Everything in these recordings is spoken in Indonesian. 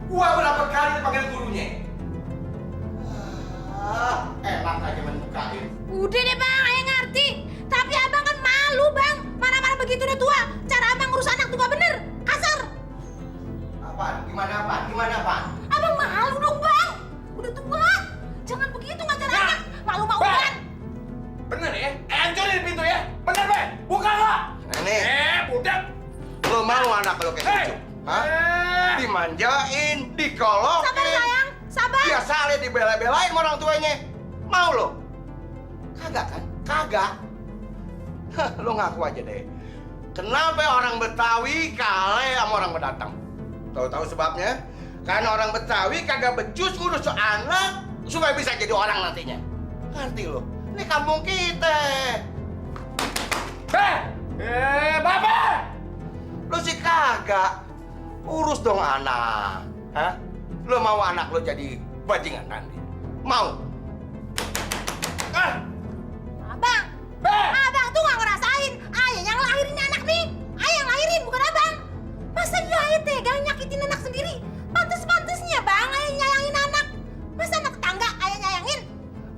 Gua berapa kali dipanggil gurunya? Enak aja menbukain. Udah deh bang, ayah ngerti. Tapi abang kan malu bang. Marah-marah begitu udah tua. Cara abang ngurus anak tuh gak bener. Kasar. Apaan? Gimana apaan? Gimana apaan? Abang malu dong bang. Udah tua. Jangan begitu ngajar anak. Malu-maluan. Bener ya? Hancurin pintu ya? Bener, Be? Buka nggak? Nih. Budak. Lo mau anak lo kayak gitu? Hah? Dimanjain, dikolokin. Sabar sayang, sabar. Biasa aja dibela-belain sama orang tuanya. Mau lo? Kagak kan? Kagak. Hah, lo ngaku aja deh. Kenapa orang Betawi kalah sama orang Badatang? Tahu-tahu sebabnya? Karena orang Betawi kagak becus ngurus anak supaya bisa jadi orang nantinya. Ngerti lo? Ini kampung kita. Bapak! Lo sih kagak. Urus dong anak. Hah? Lo mau anak lo jadi bajingan nanti? Mau? Abang. Abang tuh gak ngerasain. Ayah yang lahirin anak nih. Ayah yang lahirin, bukan abang. Masa dia ayah tega nyakitin anak sendiri? Pantes-pantesnya bang, ayah nyayangin anak. Masa anak tetangga ayah nyayangin?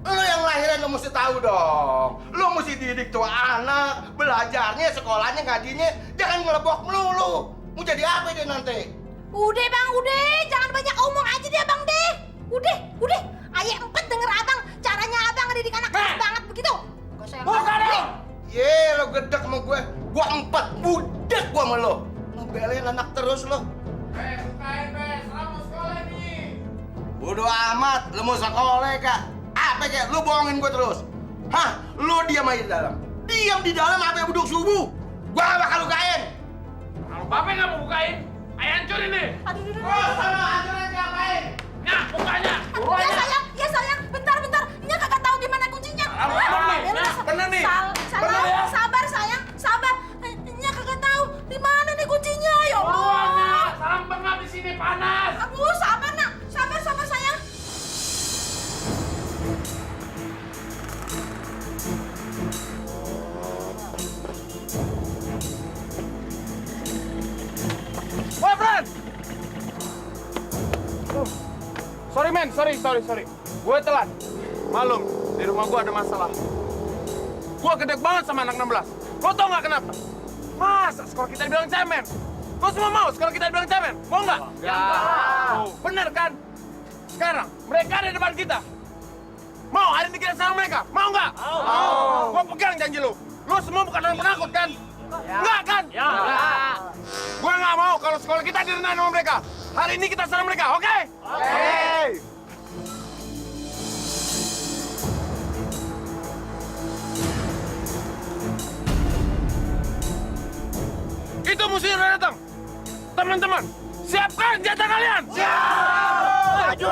Lo yang lahiran lo mesti tahu dong. Lo mesti didik tuh anak, belajarnya, sekolahnya, ngajinya. Jangan ngelebok melulu. Mau jadi apa dia nanti? Udah bang, udah. Jangan banyak omong aja deh abang deh. Udah. Ayah empet denger abang. Caranya abang ngedidik anak keras banget begitu. Gak sayang Buka dong! Ye, lo gedek sama gue. Gue empat, budak gue sama lo. Ngebelain anak terus lo. Bukain, Be. Sekarang mau sekolah nih. Bodo amat, lo mau sekolah kak? Apa kek? Lo bohongin gue terus. Hah? Lo diam aja di dalam. Diam di dalam apa yang beduk subuh? Gue gak bakal lukain. Kalau Bapak nggak mau bukain, ayah hancurin nih. Aduh. Sama hancurin ngapain? Nah, bukanya. Ya sayang, bentar. Nya kagak tahu di mana kuncinya. Bener nih. Bener ya? Sabar sayang, sabar. Nya kagak tahu di mana nih kuncinya. Ya Allah. Buruannya, salam pengap di sini panas. Aduh, sabar nak, sabar sayang. Woi, Fran! Sorry, men. Sorry. Gue telat. Malum, di rumah gue ada masalah. Gue gedek banget sama anak 16. Lo tau nggak kenapa? Masa sekolah kita dibilang cemen? Lo semua mau sekolah kita dibilang cemen? Mau nggak? Oh, bener kan? Sekarang, mereka ada di depan kita. Mau hari ini kita serang mereka? Mau nggak? Mau. Gue pegang janji lo. Lo semua bukan orang penakut kan? Enggak kan? Ya. Gue nggak mau kalau sekolah kita direnain sama mereka. Hari ini kita serang mereka, oke? Oke. Itu musuhnya udah datang. Teman-teman, siapkan senjata kalian. Siap. Ayo.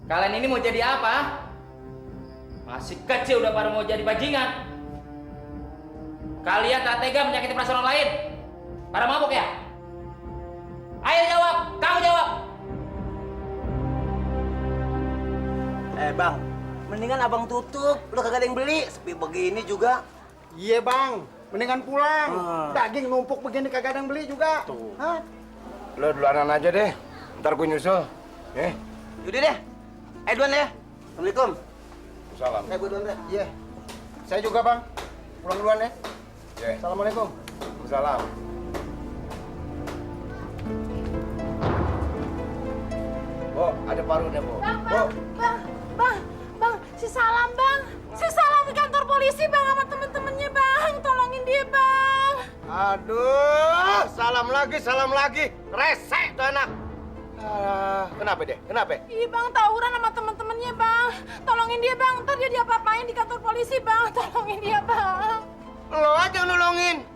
Kalian ini mau jadi apa? Masih kecil udah pada mau jadi bajingan. Kalian tak tega menyakiti perasaan orang lain. Pada mabuk ya? Ayo jawab, kamu jawab. Bang, mendingan abang tutup. Lo kagak ada yang beli, sepi begini juga. Iya bang, mendingan pulang. Daging numpuk begini kagak ada yang beli juga. Hah? Lo duluan aja deh. Ntar gue nyusul. Yaudah deh. Duluan ya. Assalamualaikum. Salam. Gue duluan deh. Iya. Saya juga bang. Pulang duluan ya. Assalamualaikum. Salam. Oh, Ada parunya, Bu. Bang, si Salam, Bang. Si Salam di kantor polisi, Bang, sama temen-temennya, Bang. Tolongin dia, Bang. Aduh, salam lagi. Resek tuh anak. Kenapa deh? Kenapa? Ih, Bang, tawuran sama temen-temennya, Bang. Tolongin dia, Bang. Ntar dia diapa-apain di kantor polisi, Bang. Tolongin dia, Bang. Lo aja nolongin.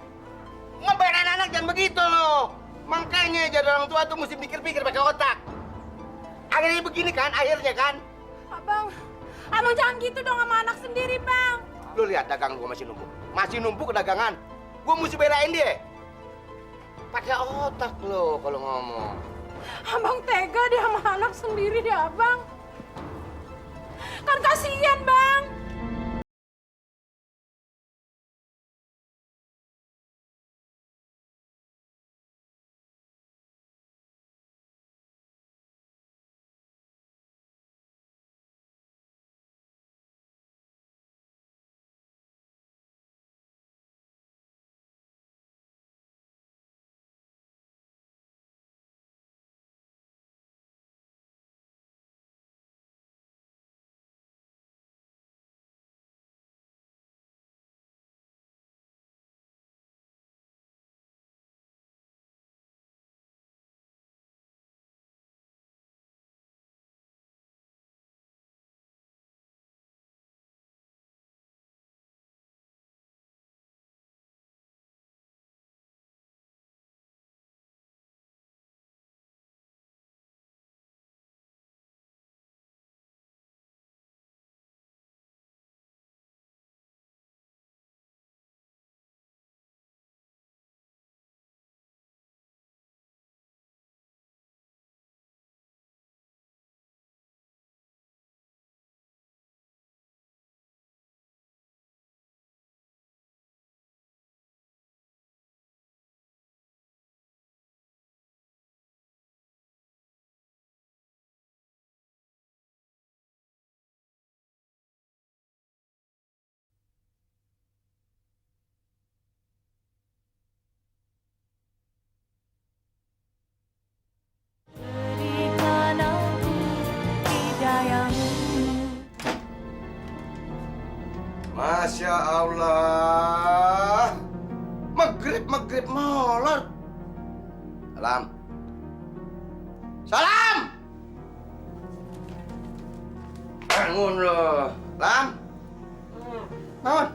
Ngebayarin anak jangan begitu lo. Makanya jadi orang tua tuh mesti pikir-pikir pakai otak. Akhirnya begini kan, akhirnya kan. Abang jangan gitu dong sama anak sendiri, Bang. Lo lihat dagang gua masih numpuk dagangan. Gua mesti belain dia. Pakai otak lo kalau ngomong. Abang tega dia sama anak sendiri deh, Abang. Kan kasihan, Bang. Masya Allah. Maghrib molor. Salam. Bangun lo. Lam. Bangun.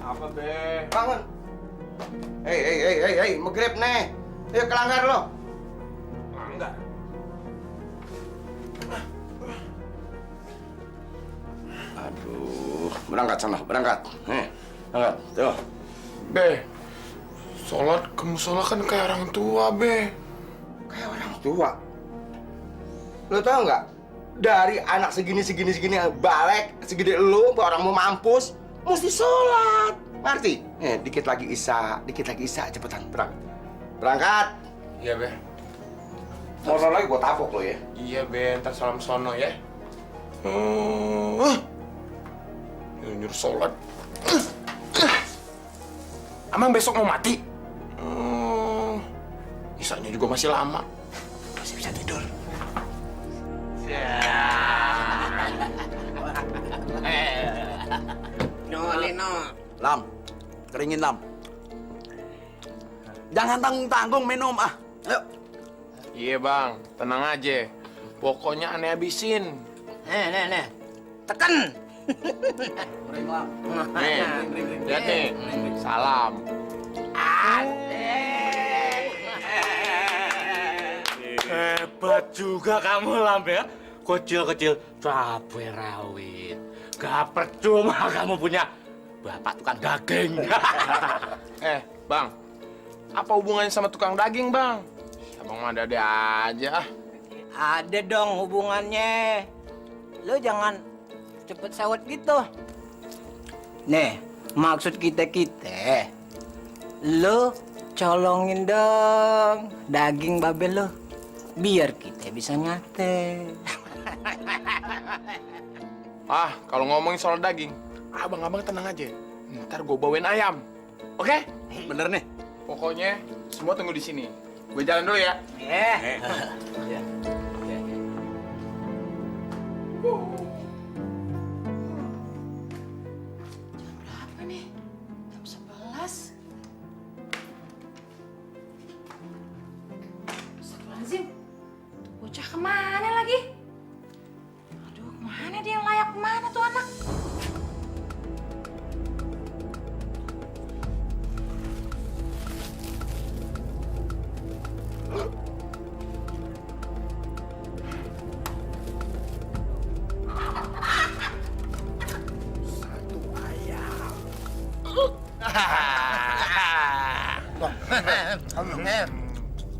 Apa, Be? Bangun. Hei, maghrib nih. Ayo kelanggar lo. Enggak. Aduh, berangkat sana, berangkat. Berangkat, tuh. Be, sholat ke musola kan kayak orang tua, Be. Kayak orang tua. Lo tau nggak? Dari anak segini yang balik, segede lo, orang mau mampus, mesti sholat. Ngerti? Dikit lagi Isya, cepetan, berangkat. Iya, Be. Motor lagi gua tapok lo ya. Iya, Be. Ntar salam sono ya. Nyuruh sholat. Emang besok mau mati? Isanya juga masih lama. Masih bisa tidur. Lam, keringin Lam. Jangan tanggung-tanggung minum ah. Ayo. Iya, Bang. Tenang aja. Pokoknya aneh habisin. Nih. Tekan. Kering Lam. Nih, lihat nih. Salam. Hebat juga kamu, Lam, ya. Kecil-kecil cabai rawit. Gak percuma kamu punya bapak tukang daging. Bang. Apa hubungannya sama tukang daging, Bang? Abang mah ada aja. Ada dong hubungannya. Lo jangan cepet sawat gitu. Nih, maksud kita lo colongin dong daging babe lo, biar kita bisa nyate. Kalau ngomongin soal daging, abang-abang tenang aja. Ntar gue bawain ayam, oke? Bener nih. Pokoknya semua tunggu di sini. Gue jalan dulu ya.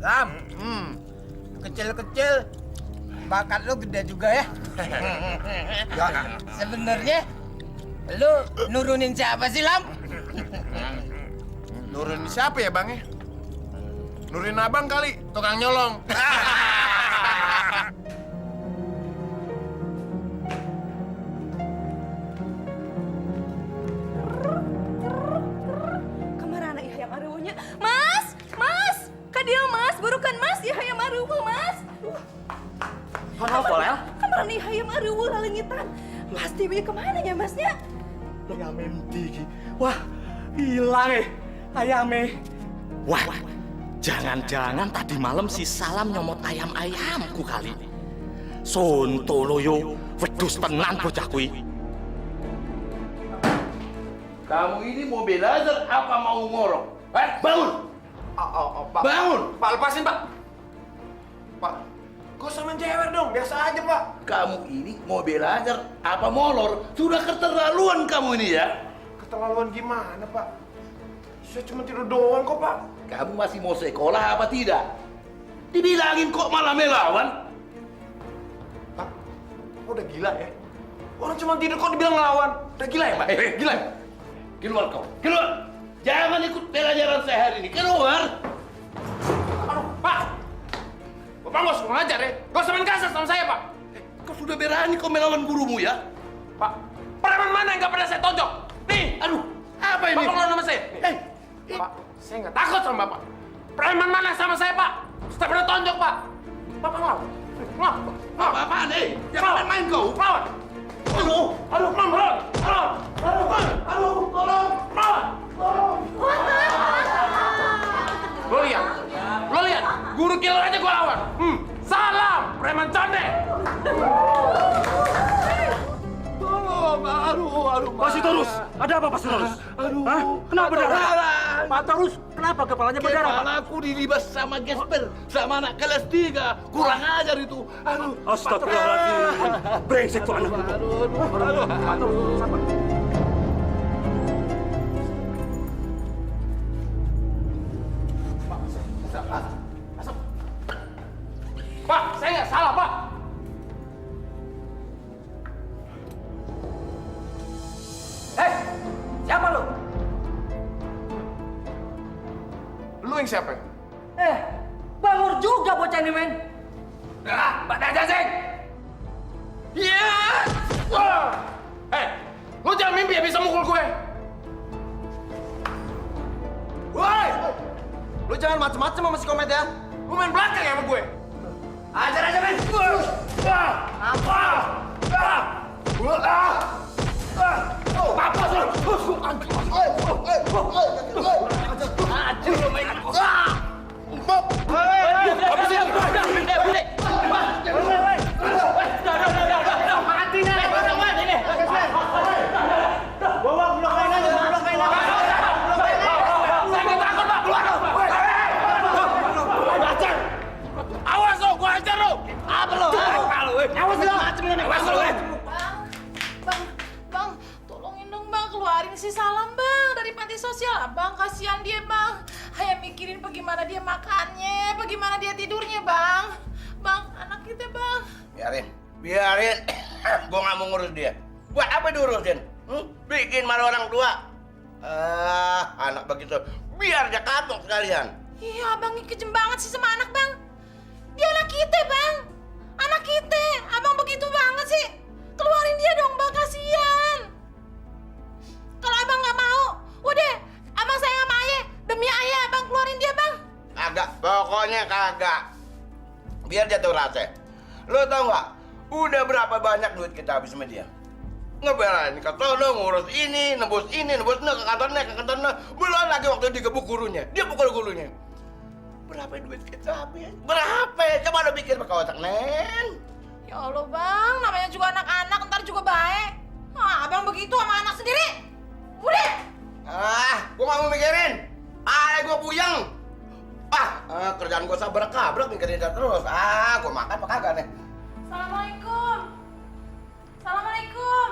Lam, kecil-kecil bakat lu gede juga ya. Sebenarnya lu nurunin siapa sih, Lam? Nurunin siapa ya, Bang ya? Nurunin abang kali, tukang nyolong. Kemana anak Yahya Maruhnya? Mas! Mas! Kadil Mas! Burukan Mas Yahya Maruh, Mas! Kenapa, Lel? Kemana Yahya Maruh lalengitan? Mas Dewi kemana ya Masnya? Ayame menti. Wah, hilang ayame. Wah, jangan-jangan tadi malam si Salam nyomot ayam-ayamku kali. Sontoloyo, wedus tenan bocah kuwi. Kamu ini mau belajar apa mau ngorok? Bangun! Pak. Bangun! Pak, lepasin, Pak. Pak, gak usah menjewer dong, biasa aja, Pak. Kamu ini mau belajar apa molor? Sudah keterlaluan kamu ini ya. Keterlaluan gimana, Pak? Saya cuma tidur doang kok, Pak. Kamu masih mau sekolah apa tidak? Dibilangin kok malah melawan. Pak, udah gila ya? Orang cuma tidur kok dibilang ngelawan. Udah gila ya, Pak? Gila ya? Keluar kau, keluar. Jangan ikut pelajaran saya hari ini. Keluar. Aduh, Pak! Bapak nggak usah ngajar ya? Nggak usah main kasar sama saya, Pak. Kau sudah berani kau melawan gurumu ya? Pak, preman mana yang nggak pernah saya tonjok? Nih, Aduh, apa ini? Bapak ngelawan sama saya. Pak, saya nggak takut sama Bapak. Preman mana sama saya, Pak? Saya pernah tonjok, Pak. Bapak ngelawan. Ngelawan. Apa-apaan, jangan main-main kau. Ngelawan. Aduh, ngelawan. Tolong. Lo lihat, guru killer aja gua lawan. Salam, preman conde. Pak Sitorus, ada apa Pak Sitorus? Hah? Kenapa berdarah? Pak Sitorus, kenapa kepalanya berdarah, Pak? Kepalaku dilibas sama gesper, sama anak kelas 3. Kurang ajar itu. Aduh. Astagfirullahaladzim. Brengsek tuh anak itu. Pak Sitorus, sabar. Pak, saya nggak salah, Pak. Siapa lu? Lu yang siapa? Bangor juga bocah ini, men. Mbak Dajaseng! Iya! Wah! Lu jangan mimpi ya bisa mukul gue! Woi! Lu jangan macem-macem sama si Komet ya! Lu main belakang ya sama gue! Ajar aja, men! Apa? Apa lu? Aduh, lu main. Habisin! Mati nih! Bawa blok mainan, saya nggak takut, Pak! Keluar! Ajar! Awas lo, gua ajar lo! Apa lo? Awas lo! Awas lo! Bang, tolongin dong Bang, keluarin si Salam Bang dari panti sosial. Bang, kasihan dia Bang. Hayang mikirin bagaimana dia makannya, bagaimana dia tidurnya Bang. Bang, anak kita Bang. Biarin. Gua nggak mau ngurus dia. Buat apa diurusin? Bikin malu orang tua. Anak begitu. Biar dia kapok sekalian. Iya, Abang ini kejem banget sih sama anak Bang. Dia anak kita Bang. Anak kita. Abang begitu banget sih. Keluarin dia dong Bang, kasihan. Kalau Abang nggak mau, udah. Abang sayang sama Ayah. Demi Ayah, Abang keluarin dia Bang. Kagak. Pokoknya kagak. Biar dia tahu rasa. Lo tau nggak? Udah berapa banyak duit kita habis sama dia? Ngebelain ke sono, ngurus ini, nebus ke kantornya. Belum lagi waktu digebuk gurunya. Dia pukul gurunya. Berapa duit kita habis? Berapa? Coba lo pikir pakai otak, Nen. Ya Allah Bang, namanya juga anak-anak, ntar juga baik. Abang begitu sama anak sendiri. Udah. Gua nggak mau mikirin. Gua puyeng. Kerjaan gua sabrak-kabrak mikirin dia terus. Gua makan apa kagak nih? Assalamualaikum. Assalamualaikum.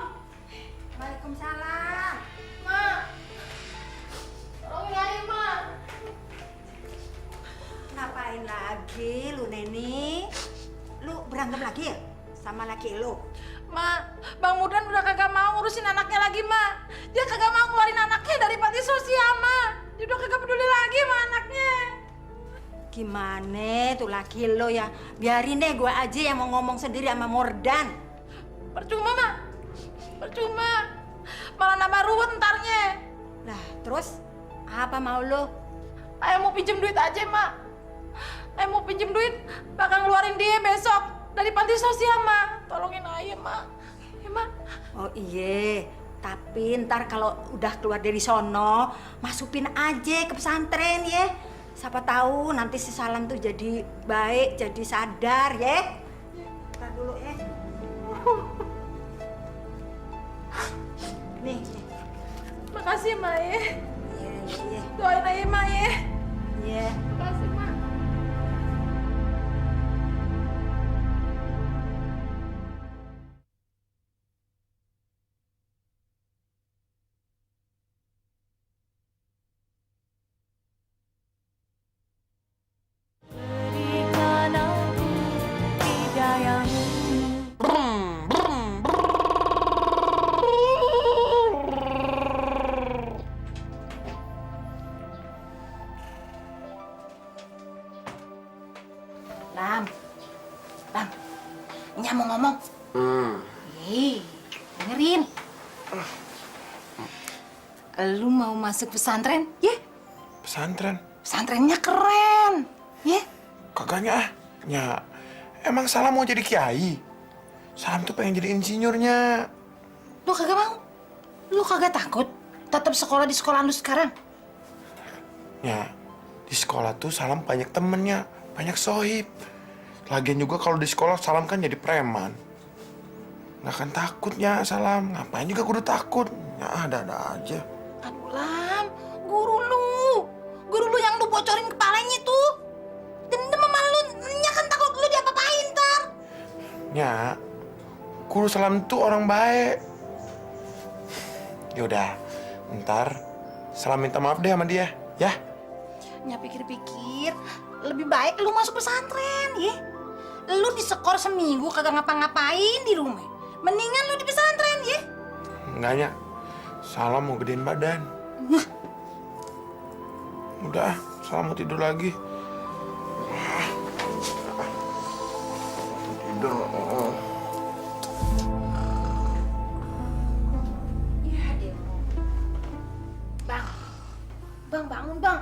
Waalaikumsalam. Ma. Tolongin Ayah, Ma. lagi ya sama laki lo? Ma, Bang Murdan udah kagak mau ngurusin anaknya lagi, Ma. Dia kagak mau ngeluarin anaknya dari panti sosial, Ma. Dia udah kagak peduli lagi sama anaknya. Gimana tuh laki lo ya? Biarin deh gue aja yang mau ngomong sendiri sama Mordan. Percuma, Ma. Percuma. Malah nambah ruwet ntarnya. Lah, terus apa mau lo? Ayah mau pinjem duit aja, Ma. Ayah mau pinjem duit, bakal ngeluarin dia besok dari panti sosial, Ma. Tolongin ayah, Ma. Ya, Ma. Oh iya, tapi ntar kalau udah keluar dari sono, masukin aja ke pesantren ya. Siapa tahu nanti si Salam tuh jadi baik, jadi sadar ya. Ntar dulu ya. Nih. Makasih, Ma, ya. Iya. Doain ayah, Ma, ya. Iya. Makasih, Ma. Bang, Nya mau ngomong. Dengerin. Lu mau masuk pesantren, ya? Pesantren? Pesantrennya keren, ya? Kagaknya ah. Ya, emang Salam mau jadi kiai? Salam tuh pengen jadi insinyurnya. Lu kagak mau? Lu kagak takut? Tetap sekolah di sekolah lu sekarang? Ya, di sekolah tuh Salam banyak temennya, banyak sohib. Lagian juga kalau di sekolah Salam kan jadi preman. Nggak akan takutnya Salam. Ngapain juga kudu takut? Ya ada-ada aja. Aduh Lam, guru lu yang lu bocorin kepalanya tuh. Dendam sama lu, Nya kan takut lu diapa-apain ntar. Ya, guru Salam tuh orang baik. Yaudah, ntar Salam minta maaf deh sama dia, ya? Nya pikir-pikir, lebih baik lu masuk pesantren, ya. Lu disekor seminggu kagak ngapa-ngapain di rumah. Mendingan lu di pesantren, ya. Enggaknya, Salam mau gedein badan. Udah, Salam mau tidur lagi. Tidur. Ya dia. Bang, bangun bang.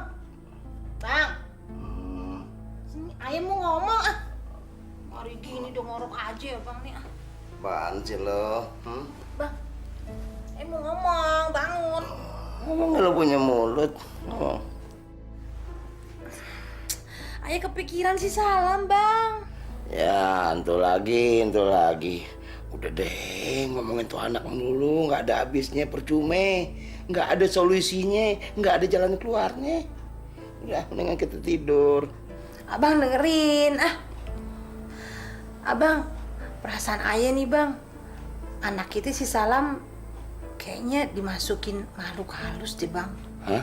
Bang. Sini, ayah mau ngomong ah. Hari gini udah ngorok aja ya bang nih ah. Apaan sih lo? Bang, mau ngomong, bangun. Ngomong lo punya mulut. Oh. Ayah kepikiran si Salam bang. Ya, entu lagi. Udah deh, ngomongin tuh anak dulu, nggak ada habisnya, percuma. Nggak ada solusinya, nggak ada jalan keluarnya. Udah, mendingan kita tidur. Abang dengerin ah. Abang, perasaan ayah nih bang. Anak itu si Salam kayaknya dimasukin makhluk halus deh bang. Hah?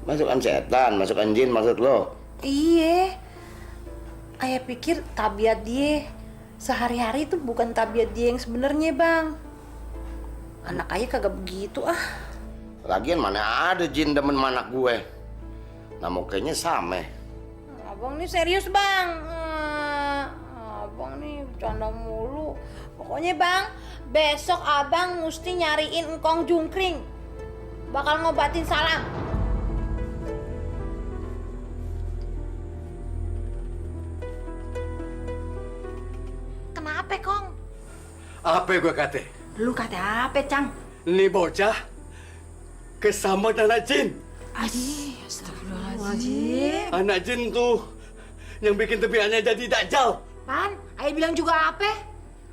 Masukan setan, masukan jin maksud lo? Iya. Ayah pikir tabiat dia sehari-hari itu bukan tabiat dia yang sebenarnya bang. Anak ayah kagak begitu ah. Lagian mana ada jin demen sama anak gue? Nah, kayaknya sama. Abang nih serius bang. Abang nih bercanda mulu. Pokoknya bang, besok abang mesti nyariin engkong jungkring. Bakal ngobatin Salam. Kenapa kong? Apa gue kata? Lu kata apa Cang? Ini bocah kesambet anak jin. Astagfirullahaladzim. Anak jin tuh yang bikin tepiannya jadi dajjal. Pan, ayah bilang juga apa?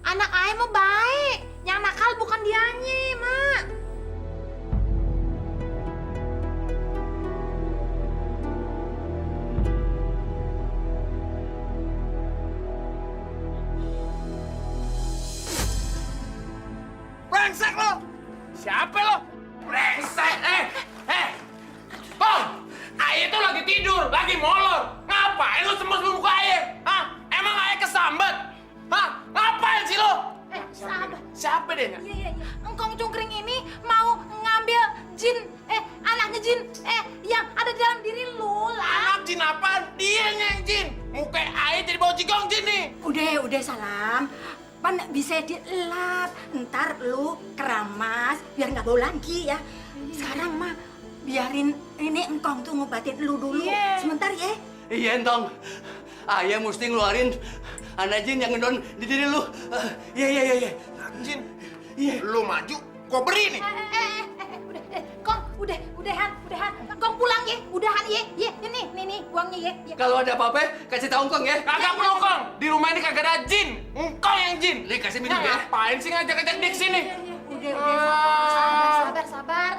Anak ayah mah baik. Yang nakal bukan dianya, Mak. Brengsek lo! Siapa lo? Brengsek! Bang! Ayah tuh lagi tidur, lagi molor. Ngapain lo sembus muka ayah? Hah? Emang ayah kesambet? Hah? deh. Iya. Engkong Cungkring ini mau ngambil jin, anaknya jin, yang ada di dalam diri lu lah. Anak jin apaan? Dia yang jin. Muka air jadi bau jigong jin nih. Udah Salam. Pan bisa dielap, ntar lu keramas biar nggak bau lagi ya. Sekarang mah biarin ini engkong tuh ngobatin lu dulu. Sebentar ya. Iya, Entong. Ayah mesti ngeluarin anak jin yang ngedon di diri lu. Iya. Jin. Iya. Lu maju, gua beri nih. Kong, udahan. Kong pulang ya, udahan ya. Nih, uangnya ya. Kalau ada apa-apa, kasih tahu Engkong ya. Kagak perlu, Kong. Di rumah ini kagak ada jin. Engkau yang jin. Nih, kasih minum ya. Ngapain sih ngajak-ngajak dia kesini? Udah, sabar.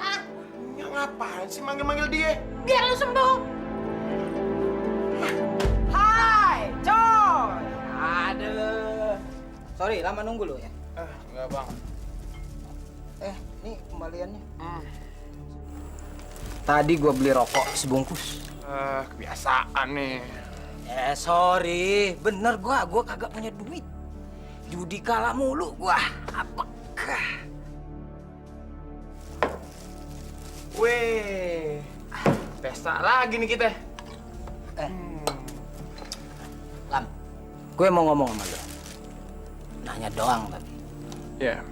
Ya ngapain sih manggil-manggil dia? Biar lu sembuh. Hai, coy. Aduh. Sorry, lama nunggu lo ya. Enggak, Bang. Nih kembaliannya. Tadi gua beli rokok sebungkus. Kebiasaan nih. Sorry, bener gua kagak punya duit. Judi kalah mulu gua. Apakah? Weh, pesta lagi nih kita. Lam, gue mau ngomong sama lo. Nanya doang tadi. Ya.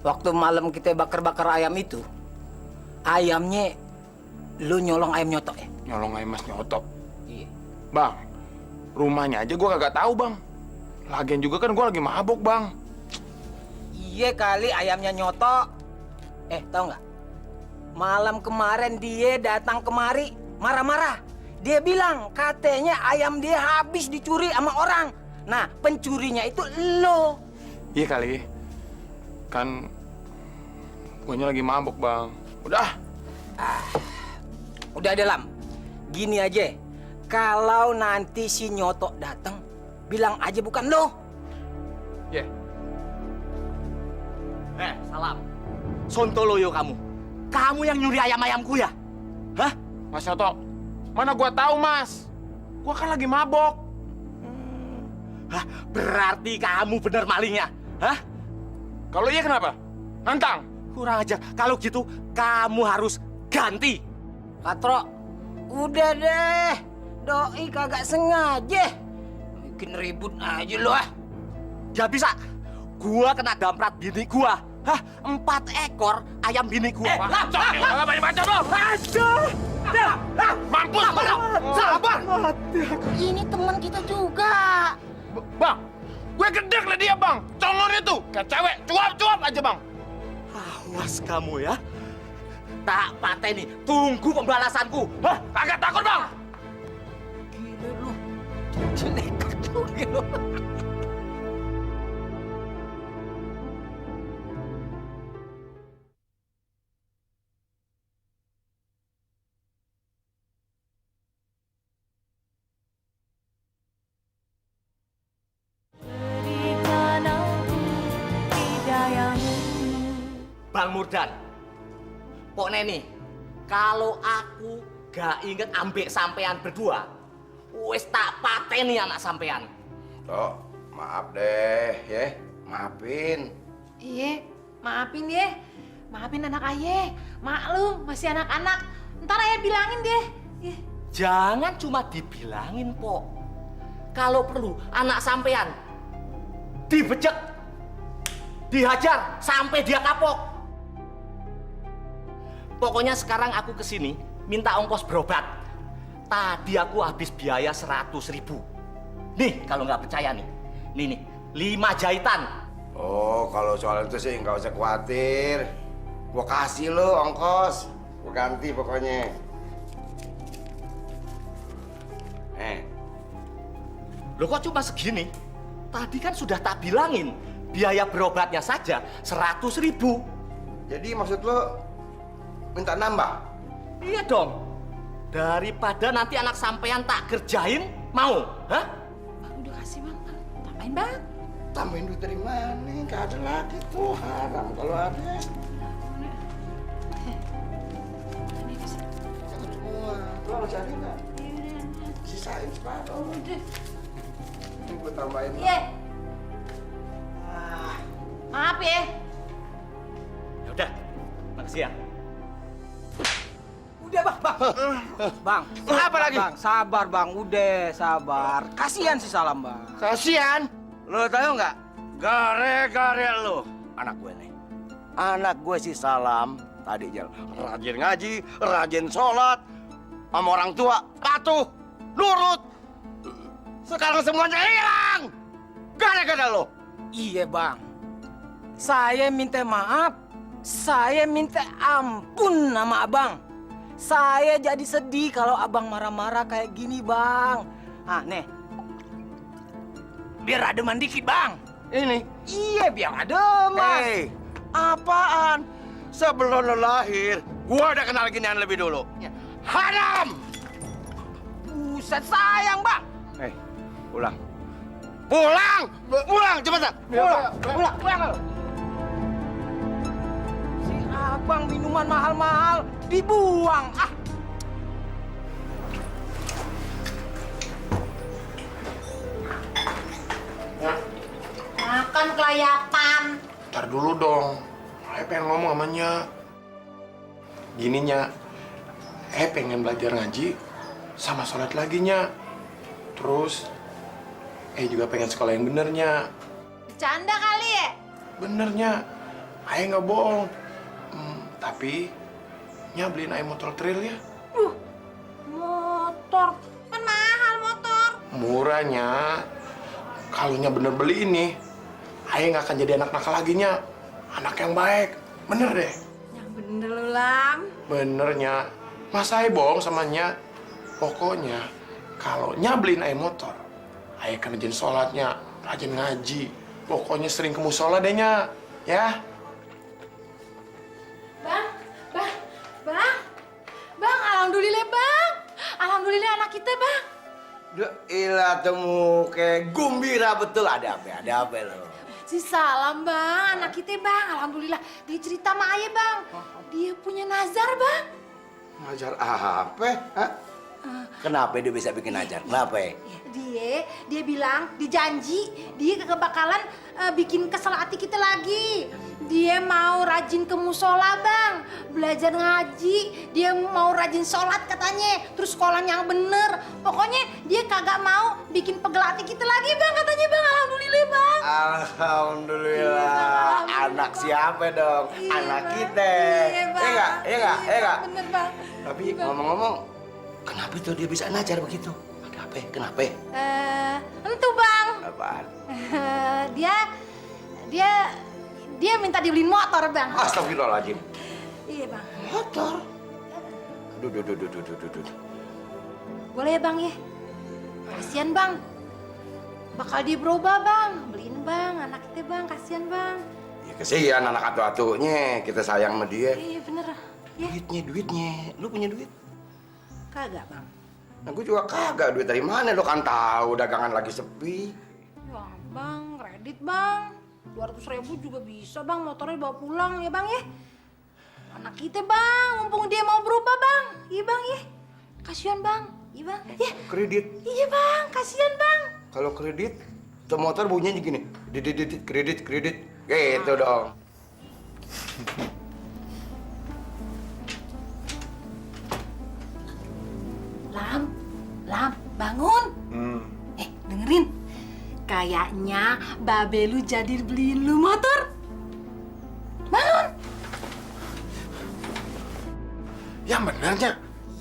Waktu malam kita bakar-bakar ayam itu, ayamnya lu nyolong ayam nyotok ya? Nyolong ayam Mas nyotok. Iya. Bang, rumahnya aja gua kagak tahu, Bang. Lagian juga kan gua lagi mabok, Bang. Iya kali ayamnya nyotok. Tahu nggak? Malam kemarin dia datang kemari marah-marah. Dia bilang katanya ayam dia habis dicuri sama orang. Nah, pencurinya itu lo. Iya kali. Kan guanya lagi mabok, Bang. Udah. Udah ada Lam. Gini aja. Kalau nanti si nyotok datang, bilang aja bukan lo. Ya. Salam. Sontoloyo kamu. Kamu yang nyuri ayam-ayamku ya? Hah? Mas Nyotok, mana gua tahu, Mas. Gua kan lagi mabok. Hah? Berarti kamu bener malingnya? Hah? Kalau iya kenapa? Nantang. Kurang ajar. Kalau gitu, kamu harus ganti. Katro, udah deh. Doi kagak sengaja. Bikin ribut aja lo ah. Gak bisa. Gua kena damprat bini gua. Hah? 4 ekor ayam bini gua. Bacot nih, nggak banyak bacot lo. Mampus lo. Sabar. Ini teman kita juga. Bang, gue gedek lah dia, Bang. Congor itu. Kayak cewek, cuap-cuap aja, Bang. Awas kamu ya. Tak pateni. Tunggu pembalasanku. Hah? Kagak takut, Bang. Gila lu. Jelek juga lu. Bang Murdan, Pok Neni, kalau aku gak inget ambek sampean berdua, wes tak pateni anak sampean. Tok, maaf deh, ya. Maafin. Iya, maafin deh. Maafin anak ayah. Maklum, masih anak-anak. Ntar ayah bilangin deh. Jangan cuma dibilangin, Pok. Kalau perlu, anak sampean dibejek, dihajar sampai dia kapok. Pokoknya sekarang aku kesini minta ongkos berobat. Tadi aku habis biaya 100.000. Nih, kalau nggak percaya nih. Nih, 5 jahitan. Oh, kalau soal itu sih nggak usah khawatir. Gua kasih lo ongkos. Gua ganti pokoknya. Loh kok cuma segini? Tadi kan sudah tak bilangin. Biaya berobatnya saja 100.000. Jadi maksud lo minta nambah? Iya dong. Daripada nanti anak sampean tak kerjain, mau? Hah? Bang, udah kasih bang. Tambahin bang. Tambahin duit dari mana? Nggak ada lagi tuh, haram kalau ada. Ini bisa. Jangan semua. Lo harus cari nggak? Sisain separuh. Ini gue tambahin. Iya. Maaf maaf ya. Ya udah, makasih ya. Udah bang, bang. Apa lagi? Bang, sabar bang, udah sabar. Kasihan si Salam bang. Kasian. Lo tahu nggak? Gara-gara lo, anak gue nih. Anak gue si Salam tadi rajin ngaji, rajin sholat, sama orang tua patuh, nurut. Sekarang semuanya hilang. Gara-gara lo. Iya bang. Saya minta maaf. Saya minta ampun sama abang. Saya jadi sedih kalau abang marah-marah kayak gini bang. Ah nih. Biar ademan dikit bang. Ini. Iya biar ademan. Hei, apaan? Sebelum lo lahir, gua udah kenal ginian lebih dulu. Haram! Buset sayang bang. Pulang. Pulang! Pulang, cepetan! Pulang! Si abang minuman mahal-mahal dibuang. Ah. Makan kelayapan. Ntar dulu dong. Saya pengen ngomong sama Nya. Gini Nya, pengen belajar ngaji sama sholat lagi Nya. Terus, juga pengen sekolah yang bener Nya. Bercanda kali ya? Bener Nya, nggak bohong. Tapi, Nya beliin motor trail ya. Motor. Kan mahal motor. Murah Nya. Kalau Nya bener beli ini, nggak akan jadi anak nakal lagi Nya. Anak yang baik, bener deh. Yang bener lu, Lam. Bener Nya. Masa bohong sama Nya? Pokoknya, kalau Nya beliin motor, akan rajin sholatnya, rajin ngaji. Pokoknya sering ke musola deh Nya. Ya? Bang, alhamdulillah bang. Alhamdulillah anak kita bang. Duh, ilah temu kayak gumbira betul. Ada apa lo? Si Salam bang, anak kita bang. Alhamdulillah, dia cerita sama ayah bang. Dia punya nazar bang. Ngajar apa? Hah? Kenapa dia bisa bikin ajar? Kenapa? Dia bilang, dijanji, dia kagak bakalan bikin kesel hati kita lagi. Dia mau rajin ke musola bang, belajar ngaji, dia mau rajin sholat katanya, terus sekolahnya yang bener. Pokoknya dia kagak mau bikin pegel hati kita lagi bang, katanya bang. Alhamdulillah bang. Alhamdulillah. Anak siapa dong? Iya, anak bang. kita. Iya bang. Iya nggak? Bener bang. Tapi ngomong-ngomong, kenapa tuh dia bisa ngajar begitu? Ada apa? Kenapa? Entu bang. Apaan? Dia minta dibeliin motor bang. Astagfirullahaladzim. Iya bang. Motor? Duh. Boleh ya bang ya? Kasian bang. Bakal dia berubah bang. Beliin bang, anak kita bang. Kasian bang. Ya kesian anak atu-atunya. Kita sayang sama dia. Iya bener. Ya. Duitnya. Lu punya duit? Kagak bang. Nah, gue juga kagak. Duit dari mana? Lu kan tahu dagangan lagi sepi. Ya bang, kredit bang. 200.000 juga bisa bang. Motornya bawa pulang ya bang ya. Anak kita bang. Mumpung dia mau berubah bang. Iya bang ya. Kasian bang. Iya bang. Ya. Kredit? Iya bang. Kasian bang. Kalau kredit, tuh motor bunyinya gini. Kredit. Gitu dong. Lam, bangun. Dengerin. Kayaknya babe lu jadi beliin lu motor. Bangun. Ya benernya.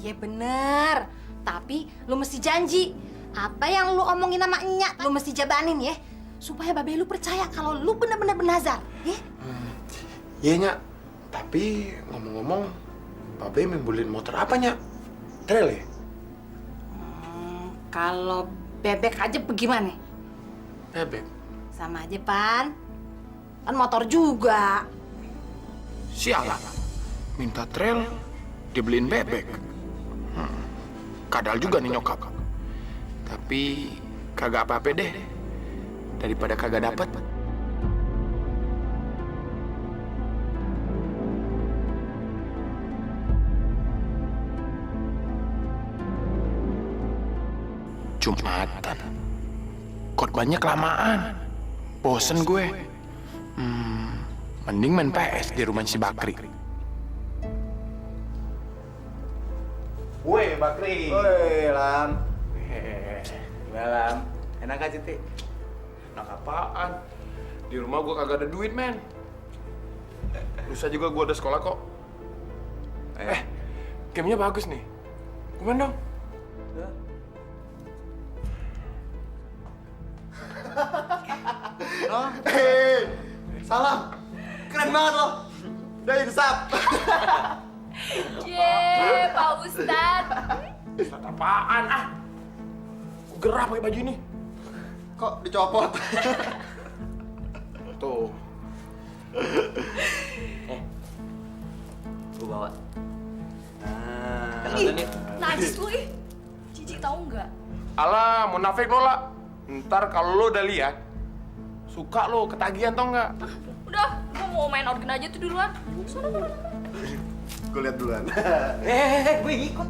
Iya bener. Tapi lu mesti janji. Apa yang lu omongin sama Enyak, lu mesti jabanin ya. Supaya babe lu percaya kalau lu bener-bener bernazar. Ya? Iya Nya. Tapi ngomong-ngomong, Babe mau beliin motor apa Nya? Trail ya? Kalau bebek aja bagaimana? Bebek? Sama aja, Pan. Kan motor juga. Sialan. Minta trail, dibeliin bebek. Kadal juga nih nyokap. Tapi kagak apa-apa deh. Daripada kagak dapet. Jumatan. Khotbahnya kelamaan. Bosen gue. Mending main PS di rumah si Bakri. Woi, Bakri. Woi, Lam. Gimana, Lam? Enak aja, Ti? Enak apaan? Di rumah gua kagak ada duit, men. Lusa juga gua ada sekolah kok. Gamenya bagus nih. Gimana dong? Hei, salam. Keren banget lo. Udah insap. Yeay, Pak Ustadz. Ustadz apaan? Gua gerah pakai baju ini. Kok dicopot? Tuh. Gue bawa. Najis lu ih. Cici tahu nggak? Alah, munafik lo lah. Ntar kalau lo udah lihat, suka lo ketagihan tau nggak? Udah, gua mau main organ aja tuh duluan. Sono. Gue lihat duluan. Gue ikut.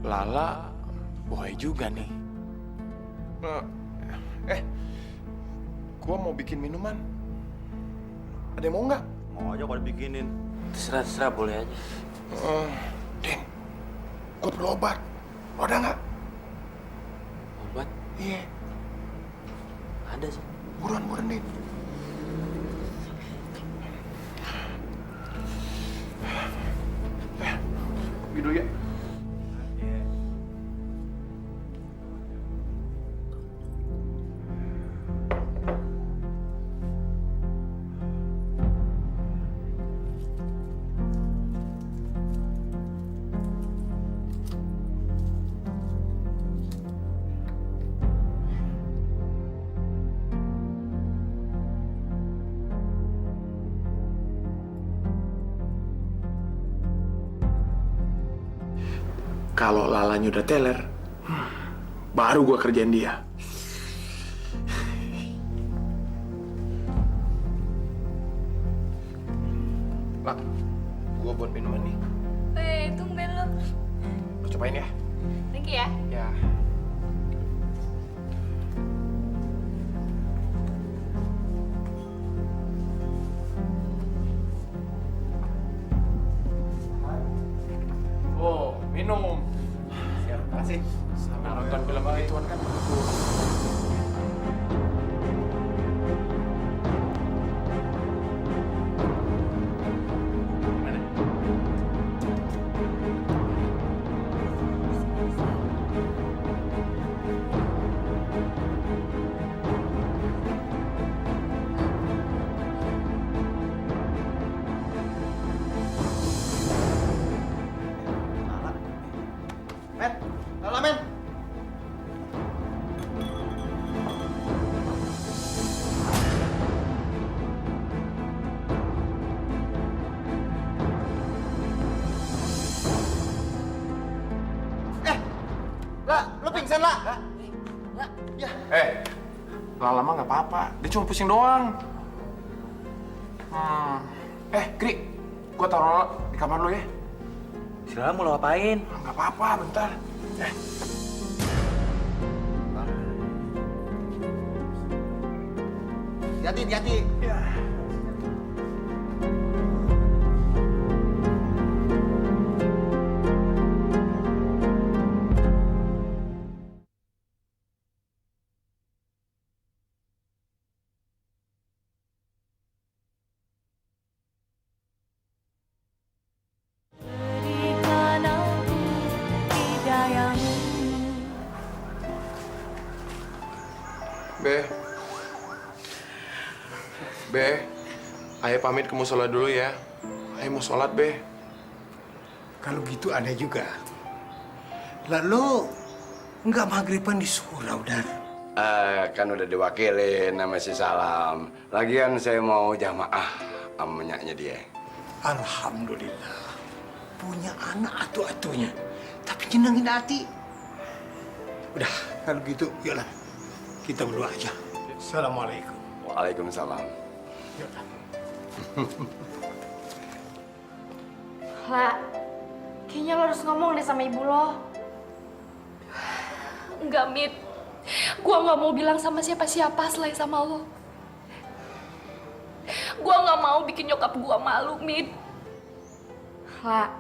Lala, boy juga nih. Gua mau bikin minuman. Ada yang mau nggak? Mau aja kalau dibikinin. Terserah, boleh aja. Din, gua perlu obat. Lo ada nggak? Obat? Iya. Ada sih. Buruan, Din. Gitu ya. Kalau Lalanya udah teler, baru gua kerjain dia. Lah, gua buat minuman nih. Tumben lo. Lu cobain ya. Thank you ya. Ya. Oh, minum. Siap, makasih. Sambil nonton film begituan kan bagus. Gimana? Men, Lala, men. Lu pingsan, La. Lala mah nggak apa-apa. Dia cuma pusing doang. Kri, gua taruh Lala di kamar lu ya. Sila mau lo apain? Nggak apa-apa, bentar. Hati-hati. Be, Ayah pamit ke musola dulu ya. Ayah mau sholat, Be. Kalau gitu ada juga. Lalu nggak maghriban di surau, Dar? Kan udah diwakilin sama si Salam. Lagian saya mau jamaah sama nyaknya dia. Alhamdulillah. punya anak atu-atunya, tapi nyenengin hati. Udah, kalau gitu, yuklah. Kita berdoa aja. Assalamualaikum. Waalaikumsalam. Yuklah. La, kayaknya lo harus ngomong deh sama ibu lo. Enggak, Mit. Gua nggak mau bilang sama siapa-siapa selain sama lo. Gua nggak mau bikin nyokap gua malu, Mit. La,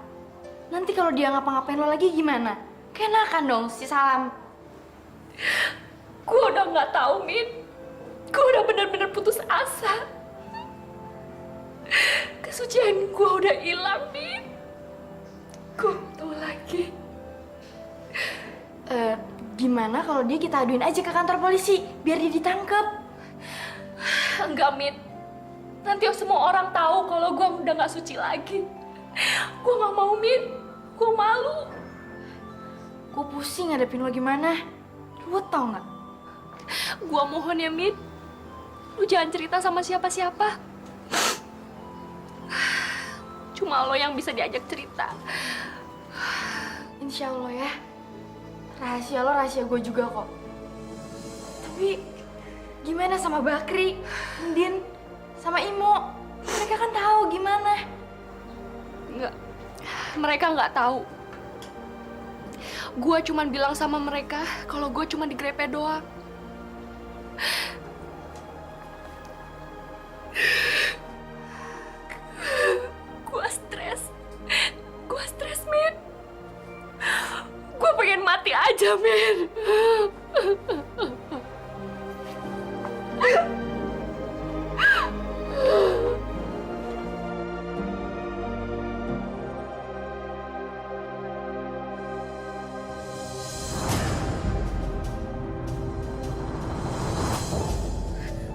nanti kalau dia ngapa-ngapain lo lagi gimana? Keenakan dong si Salam. Gua udah nggak tahu, Mit. Gua udah bener-bener putus asa. Kesucian gua udah hilang, Mit. Gua nggak tahu lagi. Gimana kalau dia kita aduin aja ke kantor polisi biar dia ditangkap? Enggak, Mit. Nanti semua orang tahu kalau gua udah nggak suci lagi. Gua nggak mau, Mit. Gua malu. Gue pusing ngadepin lo gimana. Lo tau nggak? Gua mohon ya, Mit. Lu jangan cerita sama siapa-siapa. Cuma lo yang bisa diajak cerita. Insya Allah ya. Rahasia lo rahasia gue juga kok. Tapi gimana sama Bakri, Ndin, sama Imo? Mereka kan tahu gimana. Enggak. Mereka nggak tahu. Gua cuman bilang sama mereka kalau gue cuma digrepe doang. Gua stres. Gua stres, Min. Gua pengen mati aja, Min.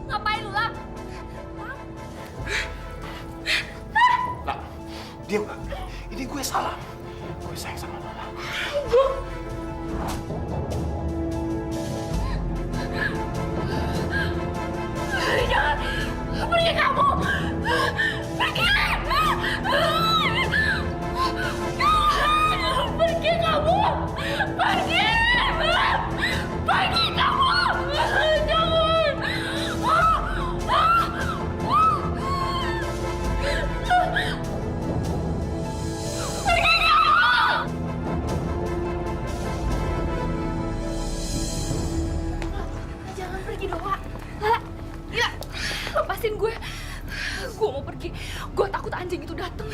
Ngapain lu, Lang? Lah, diam nggak? Ini gue salah. Gue sayang sama Lola. Jangan! Pergi kamu! Pergi! Pergi kamu! Pergi! Pergi kamu! Jangan! Pergi kamu! Jangan pergi dong, Wak. Lala, gila. Lepasin gue. Gue mau pergi. Gue takut anjing itu dateng.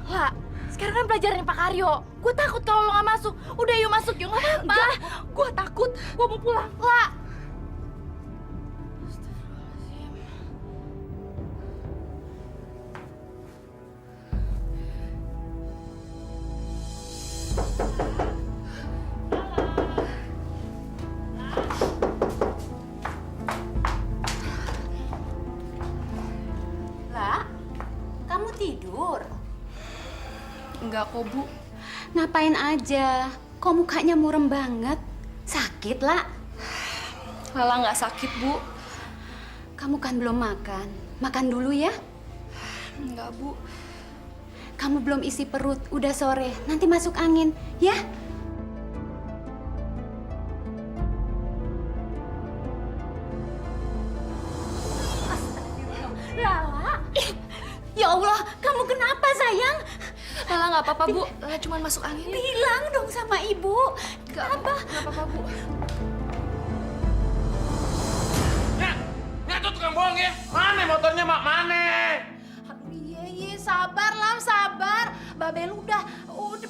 La, sekarang kan pelajaran Pak Karyo. Gue takut kalau lo nggak masuk. Udah yuk masuk yuk, nggak apa-apa. Gue takut. Gue mau pulang. La. La, kamu tidur? Enggak kok, Bu. Ngapain aja? Kok mukanya murem banget? Sakit, La? Lala nggak sakit, Bu. Kamu kan belum makan. Makan dulu ya. Enggak, Bu. Kamu belum isi perut. Udah sore. Nanti masuk angin, ya? Lala? Ya Allah, kamu kenapa, sayang? Lala nggak apa-apa, Bu. Lala cuma masuk angin. Bilang dong sama ibu. Kenapa? Nggak apa-apa, Bu. Nyak tuh tukang bohong ya. Mana motornya, Mak? Mana? Aduh, iya, sabar, Lam, sabar. Babel udah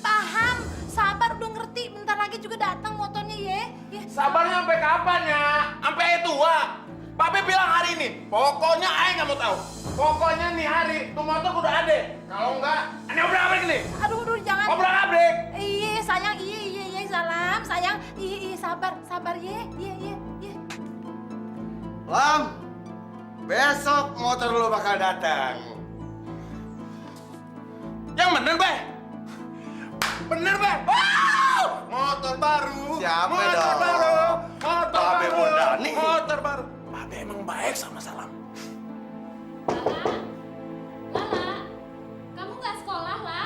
paham. Sabar, udah ngerti. Bentar lagi juga datang motornya, ya. Sabarnya sampai kapan ya? Sampai tua. Papi bilang hari ini. Pokoknya Ayah nggak mau tahu. Pokoknya nih hari tuh motor udah ada. Kalau enggak, ini obrak-abrik nih. Aduh, jangan. Obrak-abrik. Iya, sayang, iya, salam, sayang. Iya, sabar, iya. Lam, besok motor lo bakal datang. Yang bener, Be. Bener, Be. Wow! Motor baru. Siapa motor dong? baru. Motor Babe baru. Bundani. Motor baru. Babe emang baik sama Salam. Lala, kamu nggak sekolah, La?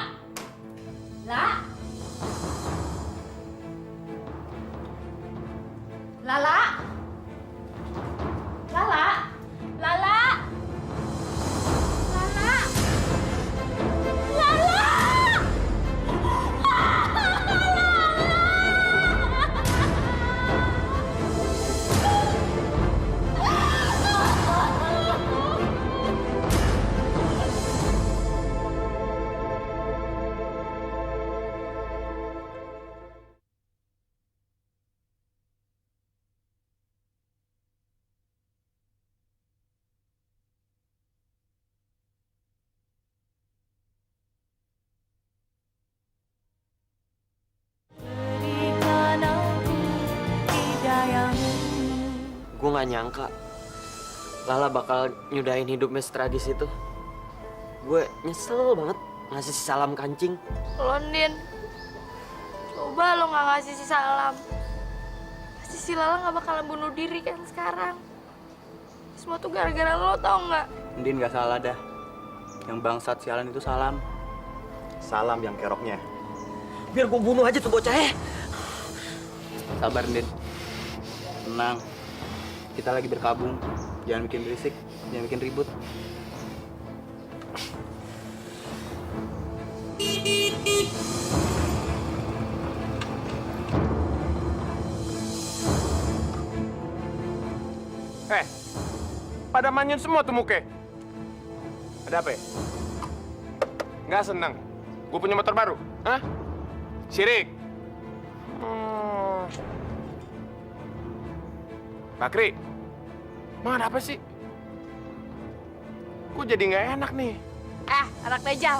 nggak nyangka Lala bakal nyudahin hidupnya setradis itu. Gue nyesel banget ngasih si salam kancing. Lo, Din, coba lo nggak ngasih si salam, pasti si Lala nggak bakalan bunuh diri kan sekarang. Semua tuh gara-gara lo, tau nggak? Din nggak salah dah. Yang bangsat sialan itu salam. Salam yang keroknya. Biar gue bunuh aja tuh bocah ya. Sabar, Din. Tenang. Kita lagi berkabung. Jangan bikin berisik, jangan bikin ribut. Pada manyun semua tuh muke. Ada apa ya? Nggak senang. Gue punya motor baru. Hah? Sirik. Bakri, emang ada apa sih? Gue jadi nggak enak nih. Anak Dajjal,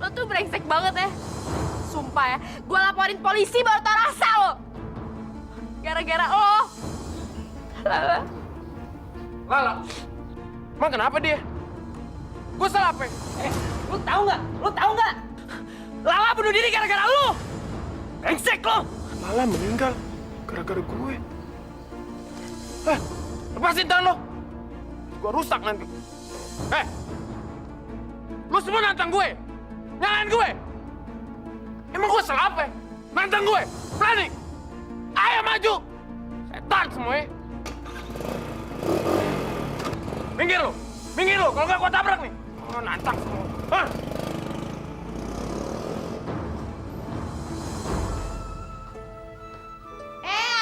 lo tuh brengsek banget ya. Sumpah ya, gue laporin polisi baru tau rasa lo. Gara-gara lo. Lala, emang kenapa dia? Gue salah apa? Lu tahu nggak? Lala bunuh diri gara-gara lu. Brengsek lo. Lala meninggal gara-gara gue. Lepasin tangan lo. Gue rusak nanti. Lu semua nantang gue. Nyalain gue. Emang gue salah apa? Nantang gue. Berani. Ayo maju. Setan semua ya. Minggir lo, kalau nggak gua tabrak nih. Oh, nantang semua. Hah?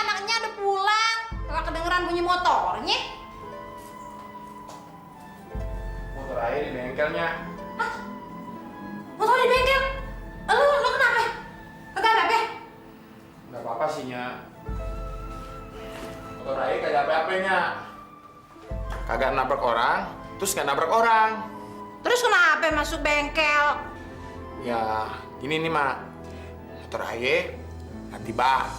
Anaknya udah pulang. Nggak kedengeran bunyi motornya. Motor air di bengkelnya. Motor di bengkel? Lu kenapa? Kagak apa-apa? Nggak apa-apa sih, Nya. Motor air kagak apa-apanya. Kagak nabrak orang, terus nggak nabrak orang. Terus kenapa masuk bengkel? Ya, gini nih, Mak. Motor air ganti ban,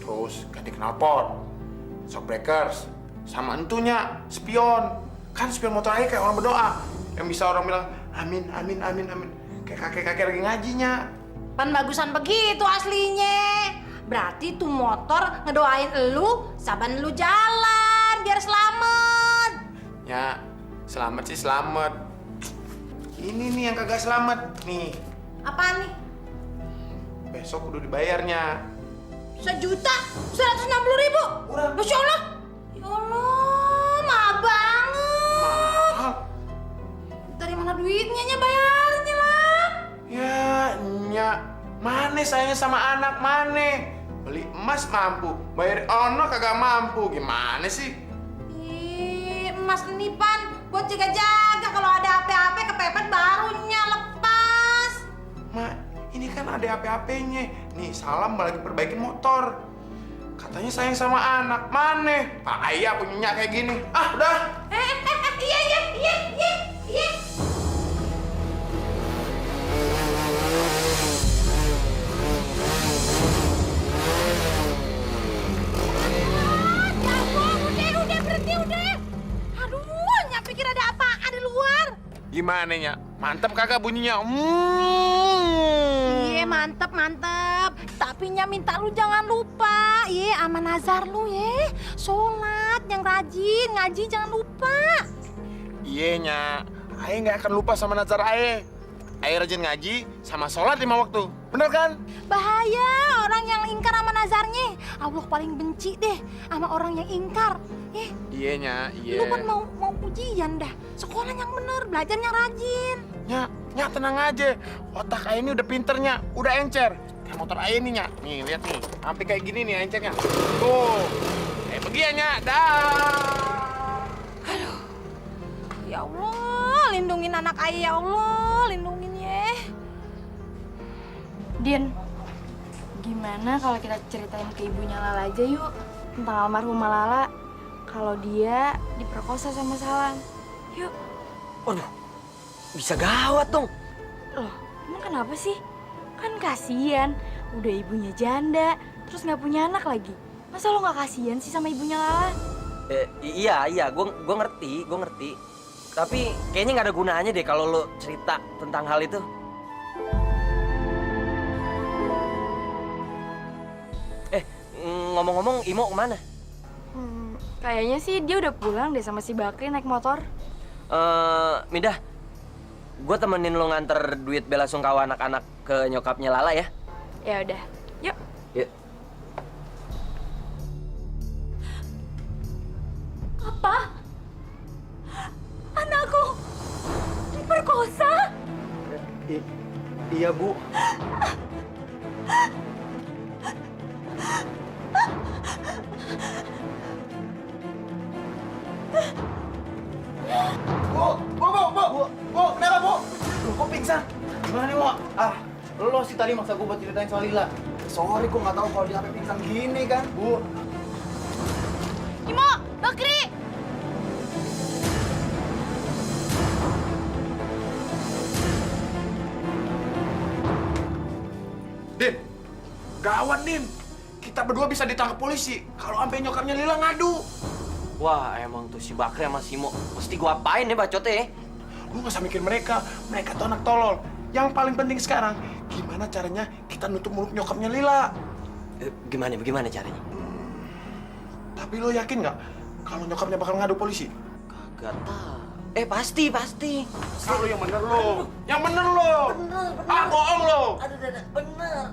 terus ganti knalpot, shock breakers, sama entunya spion. Kan spion motor air kayak orang berdoa. Yang bisa orang bilang, amin, amin, amin, amin. Kayak kakek-kakek lagi ngajinya. Pan bagusan begitu aslinya. Berarti tuh motor ngedoain elu, saban lu jalan biar selamat. Ya, selamat sih selamat. Ini nih yang kagak selamat nih. Apaan nih? Besok udah dibayarnya. 1.160.000. Masya Allah. Ya Allah, mahal banget. Mahal. Dari mana duitnya nya bayarnya lah? Ya, Nya, mana sayangnya sama anak mana? Beli emas mampu, bayar ono kagak mampu. Gimana sih? Emas nipan buat jaga-jaga kalau ada apa-apa kepepet barunya lepas. Mak, ini kan ada apa-apanya. Nih, Salam lagi perbaikin motor. Katanya sayang sama anak. Mana? Pak Ayah punya kayak gini. Ah, udah. Iya. Udah berhenti udah. Aduh, nyak pikir ada apaan di luar. Gimana, Nya? Mantap kagak bunyinya? Iya, mantep. Tapi nya minta lu jangan lupa, sama nazar lu ya. Sholat yang rajin, ngaji jangan lupa. Iya, Nya. Aye nggak akan lupa sama nazar Aye. Aye rajin ngaji sama sholat 5 waktu. Bener kan? Bahaya orang yang ingkar sama nazarnya. Allah paling benci deh sama orang yang ingkar. Iya, Nya. Iya. Lu kan mau ujian dah. Sekolah yang bener, belajar yang rajin. Nya tenang aja. Otak Aye ini udah pinternya, udah encer. Kayak motor Aye nih, Nya. Nih, lihat nih. Sampai kayak gini nih encernya. Tuh. Kayak pergi ya, Nya. Dah. Ya Allah, lindungin anak Aye ya Allah, lindungin ya. Din, gimana kalau kita ceritain ke ibunya Lala aja yuk tentang almarhumah Lala kalau dia diperkosa sama Salam. Yuk. Waduh, bisa gawat dong. Loh, emang kenapa sih? Kan kasihan, udah ibunya janda, terus nggak punya anak lagi. Masa lo nggak kasihan sih sama ibunya Lala? Iya, gue ngerti. Tapi kayaknya nggak ada gunanya deh kalau lo cerita tentang hal itu. Ngomong-ngomong, Imo kemana? Kayaknya sih dia udah pulang deh sama si Bakri naik motor. Midah, gue temenin lo nganter duit bela sungkawa anak-anak ke nyokapnya Lala ya. Ya udah, yuk. Yuk. Apa? Anakku diperkosa? Iya, Bu. Bu, kenapa, Bu? Loh, kok pingsan? Gimana nih, Mo? Lo sih tadi maksa gue buat ceritain soal Lila. Sorry, gue nggak tahu kalau dia sampai pingsan gini kan, Bu. Imo, Bakri! Din, gawat Din. Kita berdua bisa ditangkap polisi kalau sampai nyokapnya Lila ngadu. Wah, emang tuh si Bakri sama si Imo mesti gue apain ya bacotnya ya? Lu nggak usah mikir mereka tuh anak tolol. Yang paling penting sekarang, gimana caranya kita nutup mulut nyokapnya Lila? Gimana caranya? Tapi lo yakin nggak kalau nyokapnya bakal ngadu polisi? Kagak tahu. Pasti. Kalau yang bener lo. Bener. Bohong lo. Bener.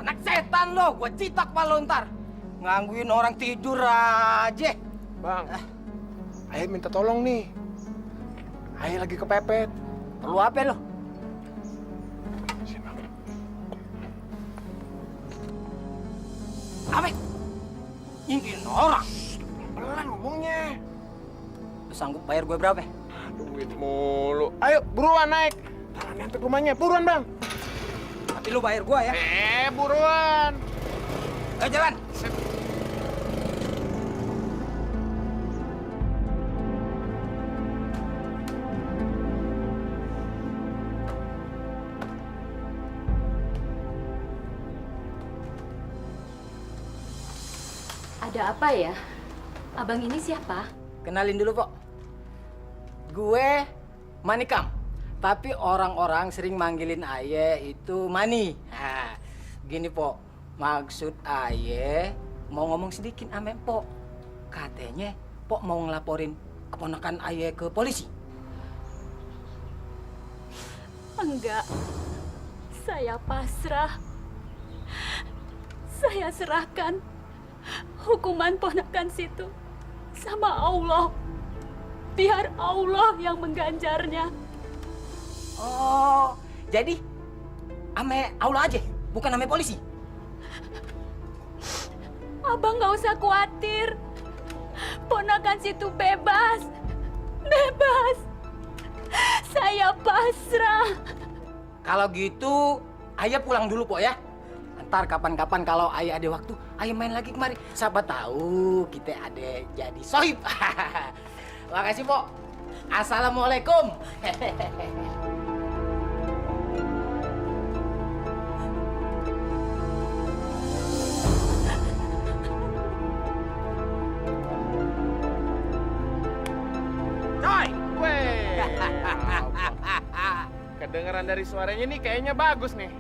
Anak setan lo, gua citak palo ntar. Ngangguin orang tidur aja. Bang, Ayah minta tolong nih. Ayah lagi kepepet. Perlu apa lo? Apa? Nyingkirin orang. Pelan ngomongnya. Lu sanggup bayar gue berapa? Duit mulu. Ayo, buruan naik. Jangan nyampe rumahnya. Buruan, Bang. Tapi lu bayar gue ya. Buruan. Ayo jalan. Ada apa ya? Abang ini siapa? Kenalin dulu, Pok. Gue Manikam. Tapi orang-orang sering manggilin Aye itu Mani. Nah, gini, Pok. Maksud Aye mau ngomong sedikit sama Pok. Katanya Pok mau ngelaporin keponakan Aye ke polisi. Enggak. Saya pasrah. Saya serahkan hukuman ponakan situ sama Allah. Biar Allah yang mengganjarnya. Oh, jadi ame Allah aja, bukan ame polisi. Abang nggak usah khawatir. Ponakan situ bebas. Bebas. Saya pasrah. Kalau gitu, Ayah pulang dulu, Pok ya. Ntar kapan-kapan kalau Ayah ada waktu, Ayah main lagi kemari. Siapa tahu kita ada jadi sohib. Makasih, Pok. Assalamualaikum. Coy! Weh. Kedengeran dari suaranya nih kayaknya bagus nih.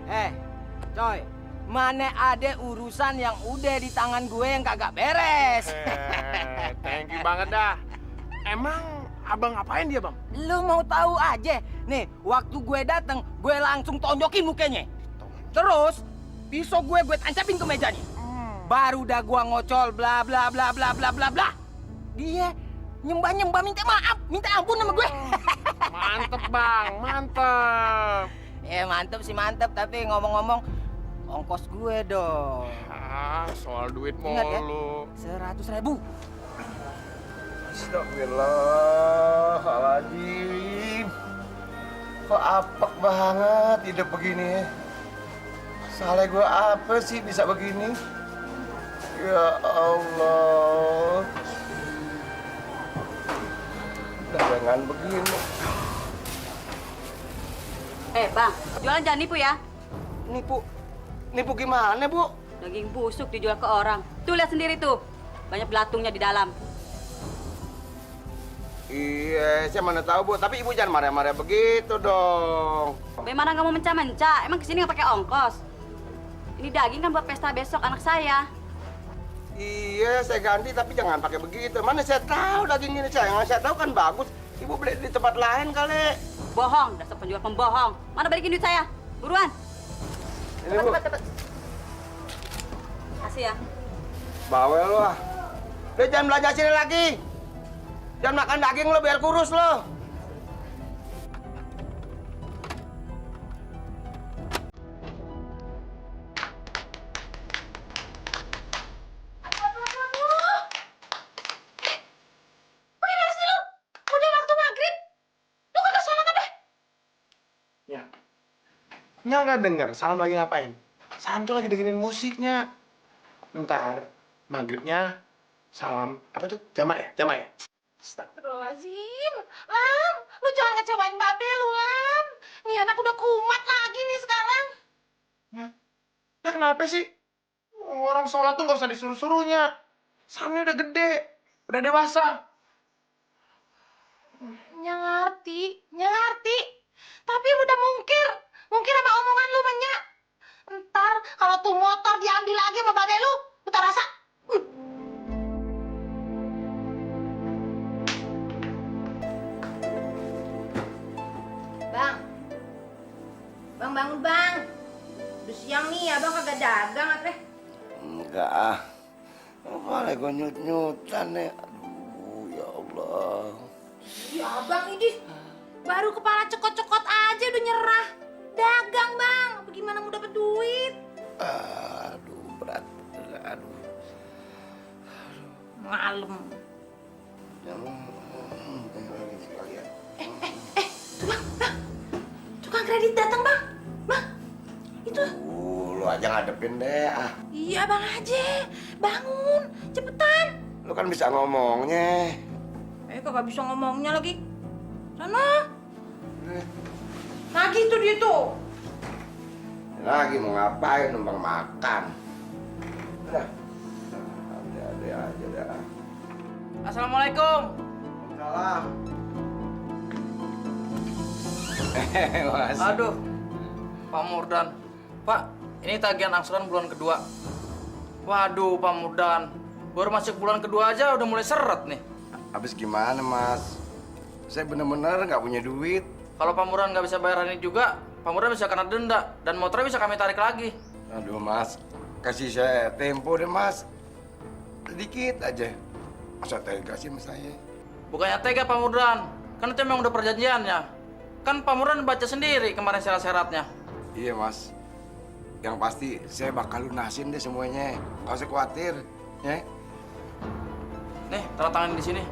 Coy, mana ada urusan yang udah di tangan gue yang kagak beres. Thank you banget dah. Emang abang ngapain dia, Bang? Lu mau tahu aja. Nih, waktu gue datang, gue langsung tonjokin mukanya. Terus, pisau gue tancapin ke mejanya. Baru dah gue ngocol bla bla bla bla bla bla bla. Dia nyembah minta maaf, minta ampun sama gue. Mantep, Bang, mantep. Mantep sih mantep, tapi ngomong-ngomong ongkos gue dong. Soal duit Ingat ya, mulu. 100.000. Astagfirullahaladzim. Kok apek banget hidup begini? Salah gue apa sih bisa begini? Ya Allah. Dagangan begini. Bang, jualan jangan nipu ya. Nipu? Nipu gimana, Bu? Daging busuk dijual ke orang. Tuh, lihat sendiri tuh. Banyak belatungnya di dalam. Iya, saya mana tahu, Bu. Tapi Ibu jangan marah-marah begitu dong. Bagaimana nggak mau mencah-mencah? Emang kesini nggak pakai ongkos? Ini daging kan buat pesta besok anak saya. Iya, saya ganti tapi jangan pakai begitu. Mana saya tahu daging ini, yang saya tahu kan bagus. Ibu beli di tempat lain kali. Bohong, dasar penjual pembohong. Mana balikin duit saya? Buruan. Ini, Bu. Cepet. Kasih ya. Bawel lu ah. Udah jangan belanja sini lagi. Jangan makan daging lo biar kurus lo. Nya nggak denger, Salam lagi ngapain? Salam tuh lagi dengerin musiknya. Ntar, maghribnya, Salam, apa tuh? Jamak ya? Astagfirullahaladzim. Lam, lu jangan ngecewain Babe lu, Lam. Nih anak udah kumat lagi nih sekarang. Ya kenapa sih? Orang sholat tuh nggak usah disuruh-suruhnya. Salamnya udah gede, udah dewasa. Ngerti. Tapi lu udah mungkir sama omongan lu, Menya. Ntar kalau tuh motor diambil lagi sama Babe lu rasa. Bang, bangun bang. Udah siang nih, abang kagak dagang apa? Enggak ah. Malah gue nyut-nyutan nih. Aduh, ya Allah. Ya abang ini baru kepala cekot-cekot aja udah nyerah. Dagang bang, apa gimana mau dapet duit? Aduh, berat. Aduh. Malam. Tukang kredit datang bang. Bang, itu. Lu aja ngadepin deh ah. Iya bang aja, bangun, cepetan. Lu kan bisa ngomongnya. Kagak bisa ngomongnya lagi. Sana. Lagi tuh dia tuh. Lagi mau ngapain, numpang makan. Udah. Ada aja dah. Assalamualaikum. Salam. Mas. Aduh, Pak Murdan. Pak, ini tagihan angsuran bulan kedua. Waduh, Pak Murdan. Baru masuk bulan kedua aja udah mulai seret nih. Habis gimana, Mas? Saya bener-bener nggak punya duit. Kalau Pak Murdan nggak bisa bayar ini juga, Pak Murdan bisa kena denda. Dan motornya bisa kami tarik lagi. Aduh, Mas. Kasih saya tempo deh, Mas. Sedikit aja. Masa tega sih sama saya? Bukannya tega, Pak Murdan. Kan itu memang udah perjanjiannya. Kan Pak Murdan baca sendiri kemarin syarat-syaratnya. Iya, Mas. Yang pasti saya bakal lunasin deh semuanya. Nggak usah khawatir, ya. Nih, tanda tangan di sini.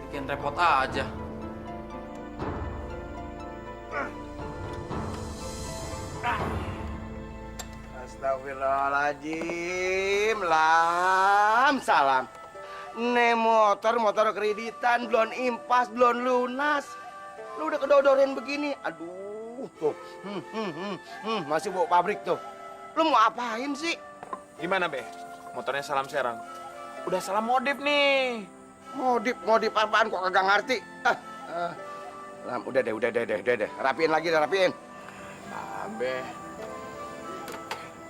Bikin repot aja. Astagfirullahaladzim, Lam, salam. Nih motor kreditan, belum impas, belum lunas. Lu udah kedodorin begini, aduh, tuh, masih bawa pabrik tuh. Lu mau apain sih? Gimana, Be? Motornya Salam serang. Udah salah modif nih. Modif apaan kok kagak ngerti? Lam, udah deh. Rapiin lagi, rapiin. Be.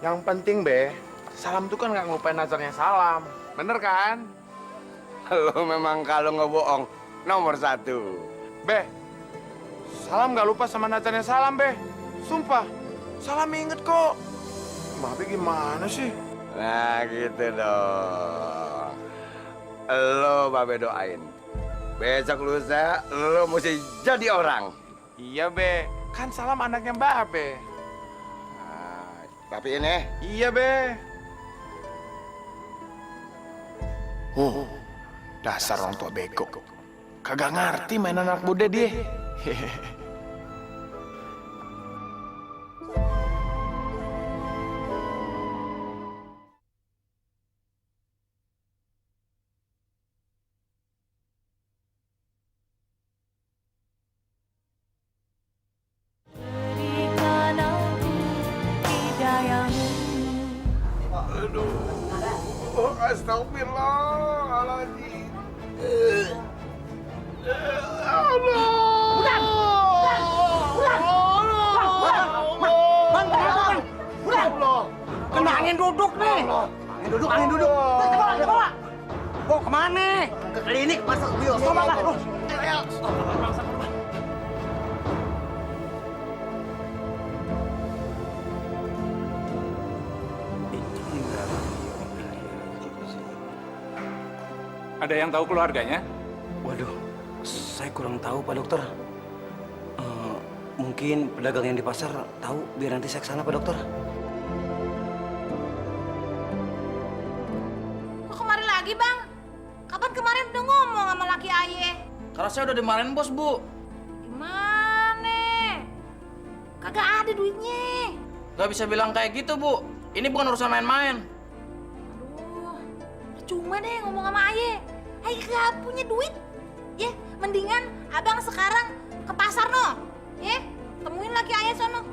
Yang penting, Be, Salam tuh kan nggak ngelupain nazarnya Salam. Bener kan? Lo memang kalau ngebohong nomor 1. Be, Salam nggak lupa sama nazarnya Salam, Be. Sumpah, Salam inget kok. Babe gimana sih? Nah gitu dong. Lo Babe doain. Besok lusa lo mesti jadi orang. Iya, Be. Kan Salam anaknya Mbak Be. Rapiin ya. Iya, Be. Dasar orang tua bego. Kagak ngerti main anak muda dia. Aduh, astagfirullahaladzim. Kena angin duduk nih. Angin duduk. Coba. Kok kemana? Ke klinik, masa bioskop apa? Ada yang tahu keluarganya? Waduh, saya kurang tahu Pak Dokter. Mungkin pedagang yang di pasar tahu, biar nanti saya kesana Pak Dokter. Kok kemari lagi, Bang? Kapan kemarin udah ngomong sama laki ayah? Karena saya udah dimarahin bos, Bu. Gimana? Kagak ada duitnya. Gak bisa bilang kayak gitu, Bu. Ini bukan urusan main-main. Cuma deh ngomong sama ayah. Ayah gak punya duit. Ya, mendingan abang sekarang ke pasar no. Ya, temuin lagi ayah sono.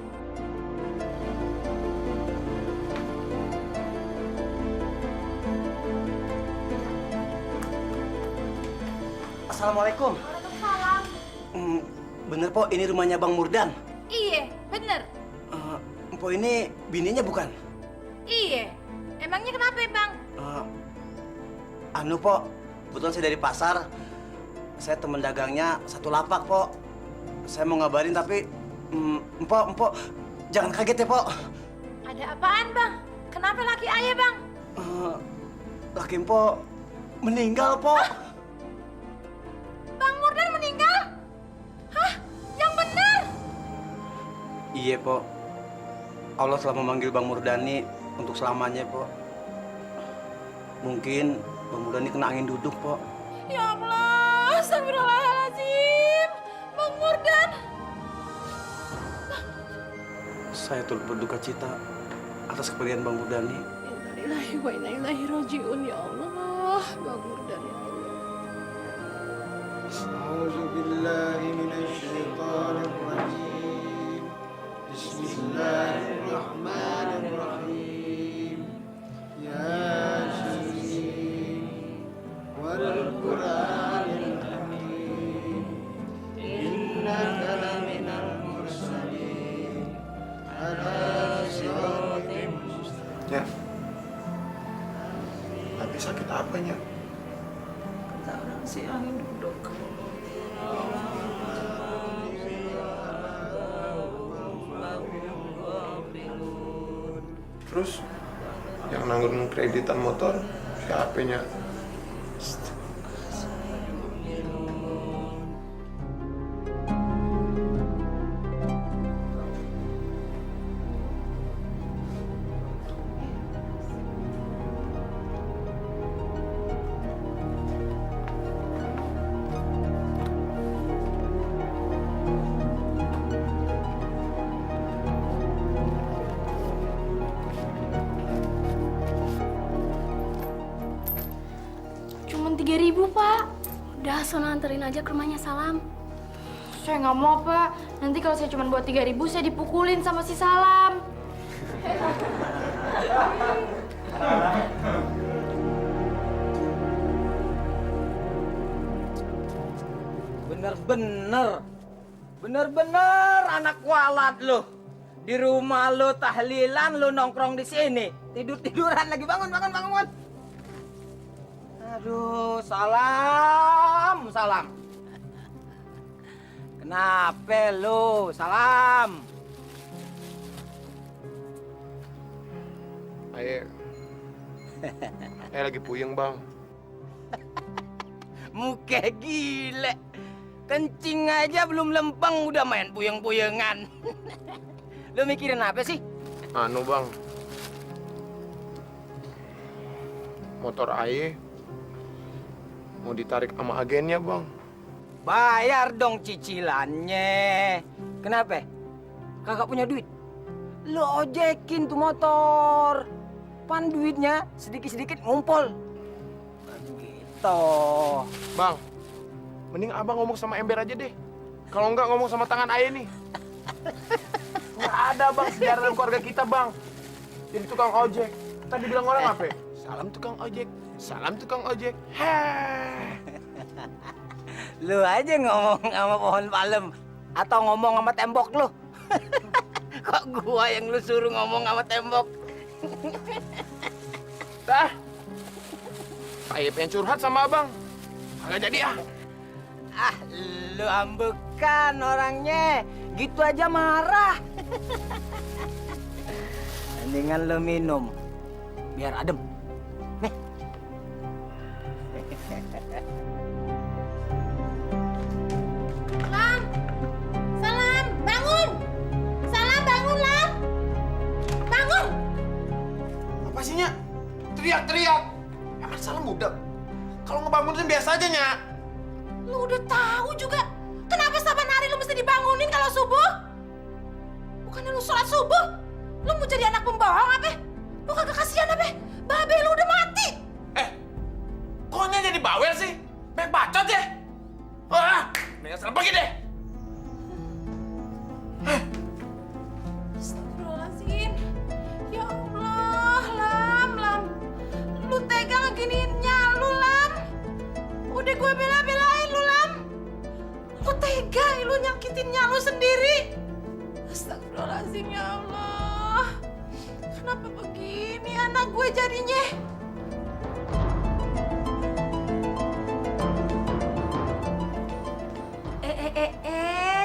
Assalamualaikum. Waalaikumsalam. Bener Po, ini rumahnya Bang Murdan. Iya, bener. Po ini bininya bukan? Iya. Emangnya kenapa ya, Bang? Anu Po, kebetulan saya dari pasar. Saya temen dagangnya satu lapak Po. Saya mau ngabarin tapi Empok, jangan kaget ya, Po. Ada apaan, Bang? Kenapa laki ayah, Bang? Laki Empok meninggal, Po. Bang Murdan meninggal? Hah? Yang benar? Iya, Po. Allah telah memanggil Bang Murdani untuk selamanya, Po. Mungkin Bang Murdani kena angin duduk, Po. Ya Allah, astagfirullahaladzim. Bang Murdan. Saya turut berduka cita atas kepergian Bang Murdani. Innalillahi wa inna ilaihi raji'un ya Allah. Bang Murdan ya Allah. A'udzubillahi minasyaitonirrajim. Bismillahirrahmanirrahim. Yasin wal Qur'anil Hakim. Innaka laminal mursalin ala siratim mustaqim. Ya. Tapi sakit apanya? Kata orang si angin duduk. Terus yang nanggung kreditan motor siapanya? Cuman 3.000, Pak. Udah, sono anterin aja ke rumahnya Salam. Saya nggak mau, Pak. Nanti kalau saya cuma buat 3.000, saya dipukulin sama si Salam. Bener-bener anak walat lu. Di rumah lu tahlilan, lu nongkrong di sini. Tidur-tiduran lagi, bangun. Aduh, Salam. Kenapa lu, Salam? Ayah lagi puyeng, Bang. Muka gile. Kencing aja belum lempeng udah main puyeng-puyengan. Lu mikirin apa sih? Anu bang, motor Aye mau ditarik sama agennya bang. Bayar dong cicilannya. Kenapa? Kagak punya duit? Lu ojekin tuh motor. Pan duitnya sedikit-sedikit ngumpul. Gitu. Bang, mending abang ngomong sama ember aja deh. Kalau enggak ngomong sama tangan Aye nih. Nggak ada bang sejarah dalam keluarga kita bang. Jadi tukang ojek. Tadi bilang orang apa? Salam tukang ojek. Salam tukang ojek. Heh. Lu aja ngomong sama pohon palem atau ngomong sama tembok lu. Kok gua yang lu suruh ngomong sama tembok? Dah. Aye pengen curhat sama abang. Kagak jadi ah. Ah, lu ambekan orangnya. Gitu aja marah. Mendingan lu minum biar adem. Nih. Lam, Salam, bangun. Salam, bangun, Lam. Bangun. Apa sih, Nya? Teriak-teriak. Emang Salam budak? Kalau ngebangunin biasa aja, Nya. Lu udah tahu juga. Kenapa saban hari lu mesti dibangunin kalau subuh? Bukannya lu sholat subuh? Lu mau jadi anak pembohong apa? Lu kagak kasihan apa? Babe lu udah mati. Kok Nya jadi bawel sih? Banyak bacot ya? Wah, mendingan Salam pergi deh. Astagfirullahaladzim. Ya Allah, Lam. Lu tega ngeginiinnya lu, Lam. Udah gue bela-belain lu, Lam. Lu tega lu nyakitinnya lu sendiri. Astagfirullahaladzim, ya Allah. Kenapa begini anak gue jadinya?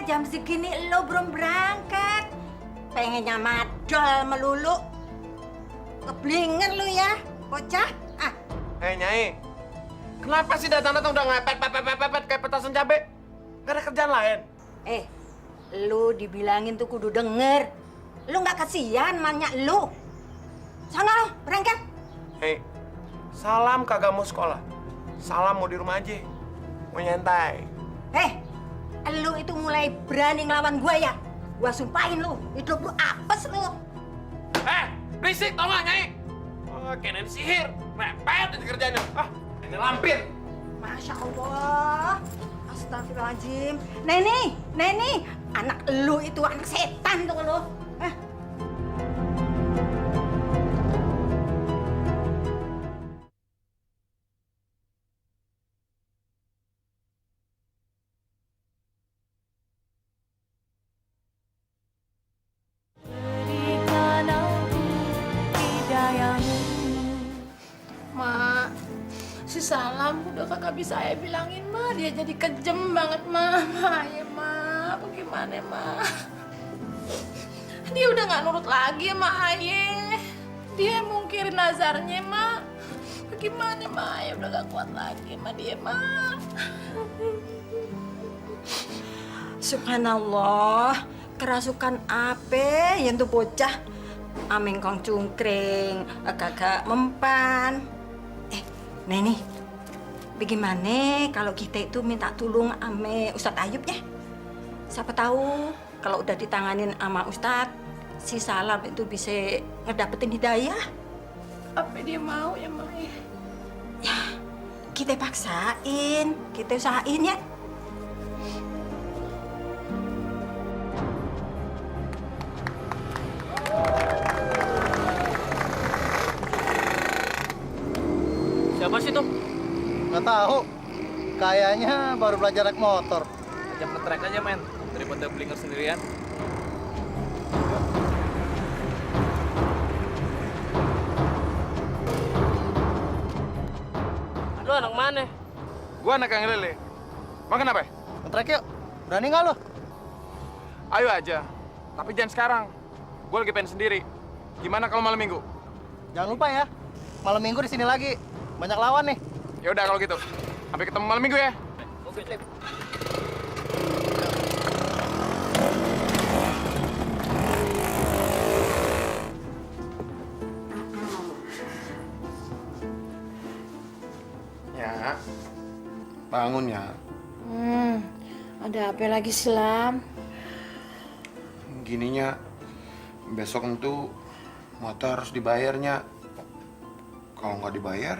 Jam segini lo belum berangkat. Pengennya madol melulu. Keblingen lu ya, bocah. Ah, Nyai. Kenapa sih datang-datang udah ngepet kayak petasan cabe? Gak ada kerjaan lain. lu dibilangin tuh kudu denger. Lu nggak kasihan manyak lu. Sana lo, berangkat. Hei, Salam kagak mau sekolah. Salam mau di rumah aja. Mau nyantai. Lu itu mulai berani ngelawan gua ya? Gua sumpahin lu, hidup lu apes lu. Berisik tau gak, Nyai? Oh, kenen sihir. Mepet aja kerjanya. Ini lampir. Masya Allah. Astagfirullahaladzim. Neni, anak lu itu anak setan tuh lu. Si Salam udah kagak bisa ayah bilangin, Ma. Dia jadi kejem banget, Ma. Ya, Ma. Bagaimana, Ma? Dia udah gak nurut lagi sama ayah. Dia mungkirin nazarnya, Ma. Bagaimana, Ma? Ayah udah gak kuat lagi sama dia, Ma. Subhanallah. Kerasukan apa yang tuh bocah? Ameng kong cungkring, kagak mempan. Neni, bagaimana kalau kita itu minta tolong ame Ustadz Ayub ya? Siapa tahu kalau udah ditanganin sama Ustadz, si Salam itu bisa ngedapetin hidayah. Apa dia mau ya, Ma? Ya, kita paksain, kita usahain ya. Siapa sih tuh? Nggak tahu. Kayaknya baru belajar naik motor. Ajak nge-track aja, men. Daripada blinker sendirian. Lu anak mana? Gua anak yang lele. Bang kenapa? Nge-track yuk. Berani nggak lo? Ayo aja. Tapi jangan sekarang. Gua lagi pengen sendiri. Gimana kalau malam minggu? Jangan lupa ya. Malam minggu di sini lagi. Banyak lawan nih. Ya udah kalau gitu. Sampai ketemu malam minggu ya. Oke, Cep. Ya. Bangun ya. Ada apa lagi sih, Lam? Gininya, besok itu motor harus dibayarnya. Kalau nggak dibayar,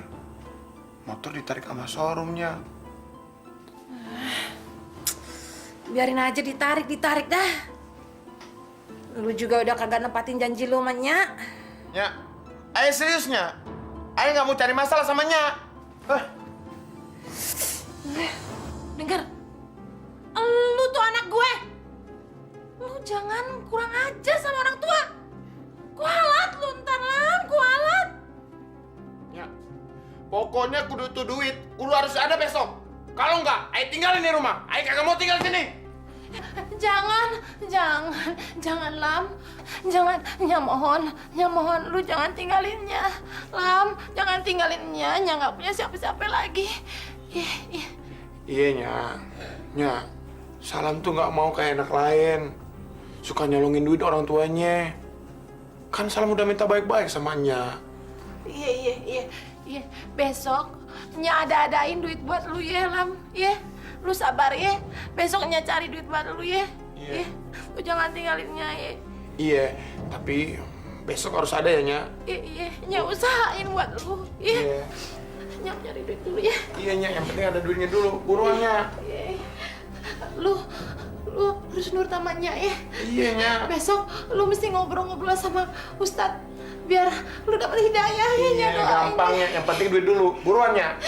motor ditarik sama showroomnya. Biarin aja ditarik dah. Lu juga udah kagak nepatin janji lu sama Nya. Nya, Ayah seriusnya. Ayah nggak mau cari masalah sama Nya. Dengar, lu tuh anak gue. Lu jangan kurang ajar sama orang tua. Kualat lu ntar, Lam, kualat. Ya, pokoknya kudu tuh duit, kudu harus ada besok. Kalau enggak, Ayah tinggalin di rumah. Ayah kagak mau tinggal di sini. Jangan Lam, jangan, Nya mohon, lu jangan tinggalinnya, Lam, jangan tinggalinnya, Nya nggak punya siapa-siapa lagi. Iya, Nya, Salam tuh nggak mau kayak anak lain, suka nyolongin duit orang tuanya. Kan Salam udah minta baik-baik sama Nya. Iya, besok Nya ada-adain duit buat lu ya, Lam, ya. Lu sabar ya, besok Nya cari duit buat lu ya. Iya. Lu jangan tinggalin Nya ya. Iya, tapi besok harus ada ya, Nya. Iya, Nya usahain buat lu, ya. Nya cari duit dulu ya. Iya, Nya, yang penting ada duitnya dulu, buruan, Nya. Iya. Lu harus nurut sama Nya ya. Iya, Nya. Besok lu mesti ngobrol-ngobrol sama Ustadz biar lu dapat hidayah ya, Nya, doain. Gampang ya, yang penting duit dulu, buruan, Nya.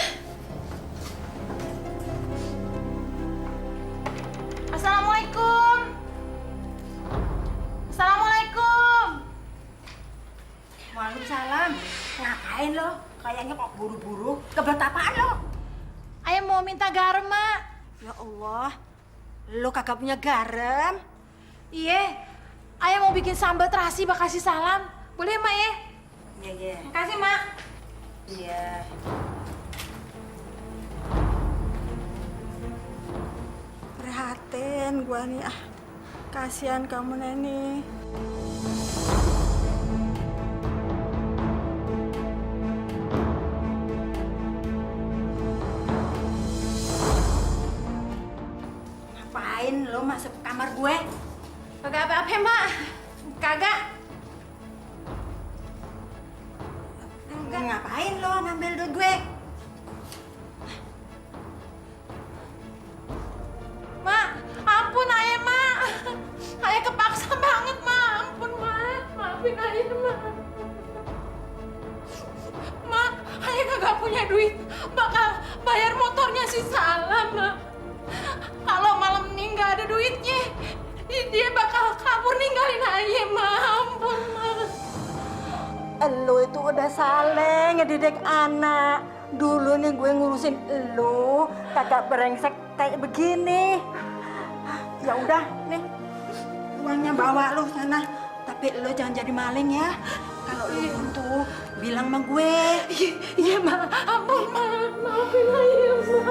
Assalamualaikum. Assalamualaikum. Waalaikumsalam. Ngapain lo? Kayaknya kok buru-buru. Kebelet apaan lo? Ayah mau minta garam, Mak. Ya Allah. Lo kagak punya garam? Iya. Ayah mau bikin sambal terasi bakasi Salam. Boleh, Mak ya? Iya. Makasih, Mak. Iya. Prihatin gua nih, kasihan kamu Neni. Ngapain lo masuk ke kamar gue? Kagak apa-apa, Mak. Kagak. Ngapain lo ngambil duit gue? Mak, ampun Ayah, Mak. Ayah kepaksa banget, Mak. Ampun, Mak. Maafin Ayah, Mak. Mak, Ayah kagak punya duit. Bakal bayar motornya si Salam, Mak. Kalau malam ini nggak ada duitnya, dia bakal kabur ninggalin Ayah, Mak. Ampun, Mak. Elo itu udah salah ngedidik anak. Dulu nih gue ngurusin elo, kagak brengsek kayak begini. Ya udah, nih uangnya bawa lu sana. Tapi lo jangan jadi maling ya. Kalau lo butuh, bilang sama gue. Iya, Mak. Ampun, Mak. Maafin Ayah, Mak.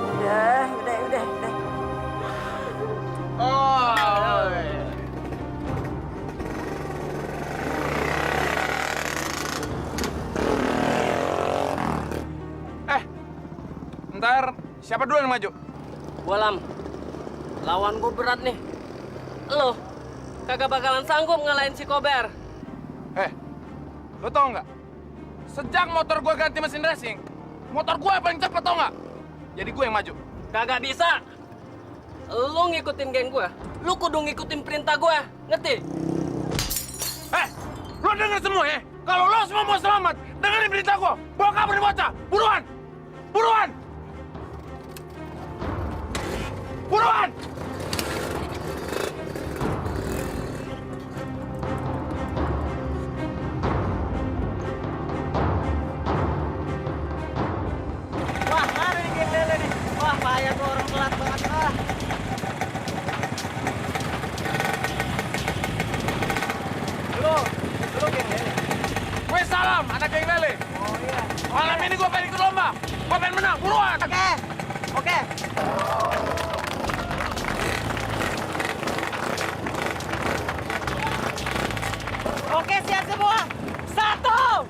Udah. Ntar siapa dulu yang maju? Gua, Lam. Lawan gua berat nih. Lo kagak bakalan sanggup ngalahin si Kober. Lo tau nggak? Sejak motor gua ganti mesin racing, motor gua paling cepet, tau nggak? Jadi gue yang maju. Kagak bisa. Lo ngikutin geng gua, lo kudu ngikutin perintah gua, ngerti? Lo denger semua ya? Kalau lo semua mau selamat, dengerin perintah gua. Bawa kabur nih bocah, buruan! Buruan! Buruan! Wah, ada nih geng lele nih. Wah, bahaya tuh orang telat banget. Lu geng lele. Gue Salam, anak geng lele. Oh iya. Malam ini gue pengen ikut lomba. Gue pengen menang, buruan! Oke. Oke, siap semua. 1,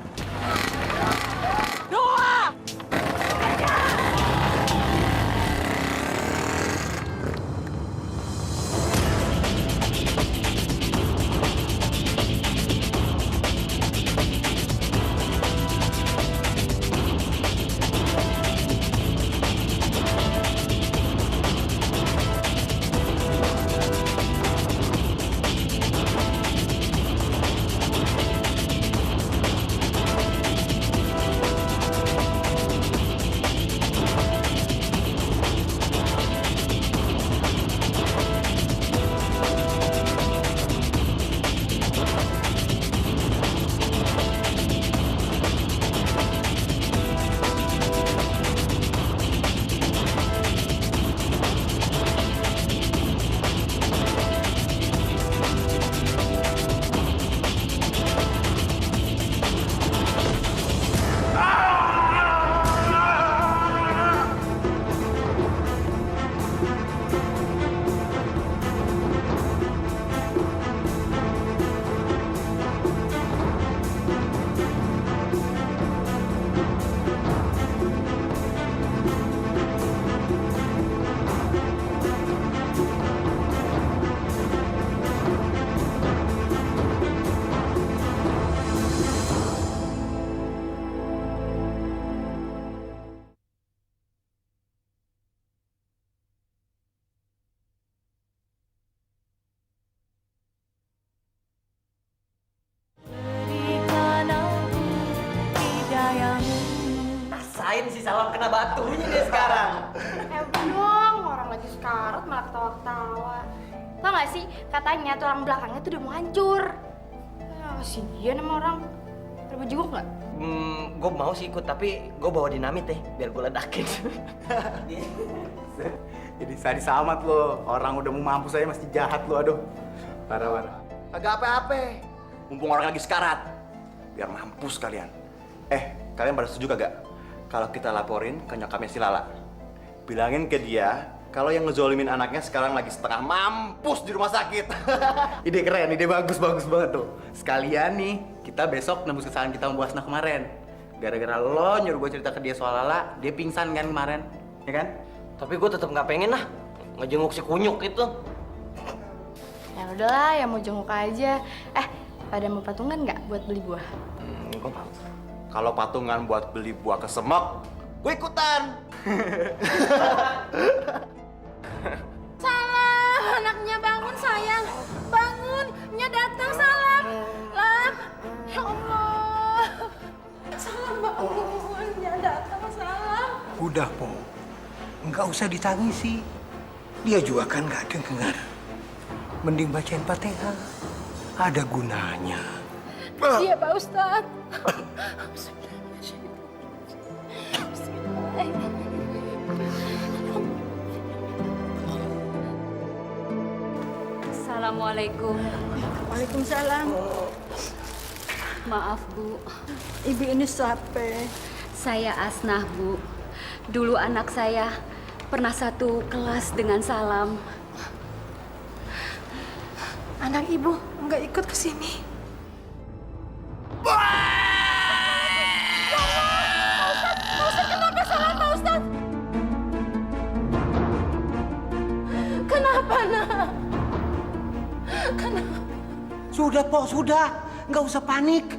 2, 3. Rasain si Salam kena batunya deh sekarang. Dong, orang lagi sekarat malah ketawa-ketawa. Tau gak sih, katanya tulang belakangnya tuh udah mau hancur. Kasihan sama orang. Ada mau jenguk gak? Gue mau sih ikut, tapi gue bawa dinamit deh, biar gue ledakin. Jadi sadis amat lo. Orang udah mau mampus aja masih jahat lo, aduh. Parah-parah. Kagak apa-apa. Mumpung orang lagi sekarat. Biar mampus kalian. Kalian pada setuju kagak? Kalau kita laporin ke nyokapnya si Lala. Bilangin ke dia, kalau yang ngezolimin anaknya sekarang lagi setengah mampus di rumah sakit. Ide keren, ide bagus banget tuh. Sekalian nih, kita besok nembus kesalahan kita sama Bu Asna kemarin. Gara-gara lo nyuruh gue cerita ke dia soal Lala, dia pingsan kan kemarin, ya kan? Tapi gue tetap nggak pengen lah ngejenguk si kunyuk itu. Ya udahlah, ya mau jenguk aja. Pada mau patungan nggak buat beli buah? Gue mau. Kalau patungan buat beli buah kesemek, gue ikutan. Salam, anaknya bangun sayang. Bangun, nya datang Salam. Lam, ya Allah. Salam bangun, nya datang Salam. Udah, Po. Nggak usah ditangisi. Dia juga kan nggak dengar. Mending bacain Fatihah. Ada gunanya. Iya, Pak Ustadz. Assalamualaikum. Waalaikumsalam. Maaf, Bu. Ibu ini siapa? Saya Asnah, Bu. Dulu anak saya pernah satu kelas dengan Salam. Anak ibu nggak ikut ke sini. Pak Ustadz, kenapa Salam, Pak Ustadz? Kenapa, nak? Kenapa? Sudah, Po, sudah. Nggak usah panik.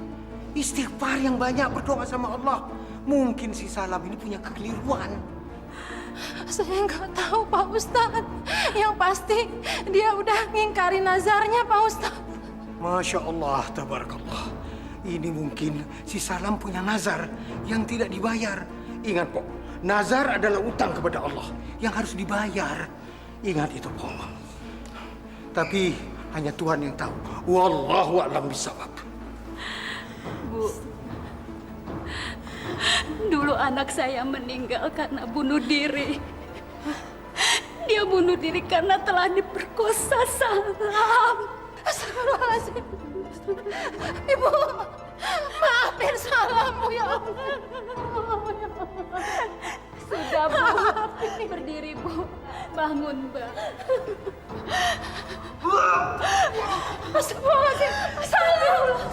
Istighfar yang banyak, berdoa sama Allah. Mungkin si Salam ini punya kekeliruan. Saya nggak tahu, Pak Ustadz. Yang pasti dia udah ngingkari nazarnya, Pak Ustadz. Masya Allah, tabarakallah. Ini mungkin si Salam punya nazar yang tidak dibayar. Ingat, Po, nazar adalah utang kepada Allah yang harus dibayar. Ingat itu, Po. Tapi hanya Tuhan yang tahu. Wallahu a'lam bishawab. Bu, dulu anak saya meninggal karena bunuh diri. Dia bunuh diri karena telah diperkosa Salam. Astagfirullahaladzim. Ibu, maafin Salammu ya Allah. Sudah, Bu. Berdiri, Bu. Bangun, Mbak. Astagfirullahaladzim. Salam.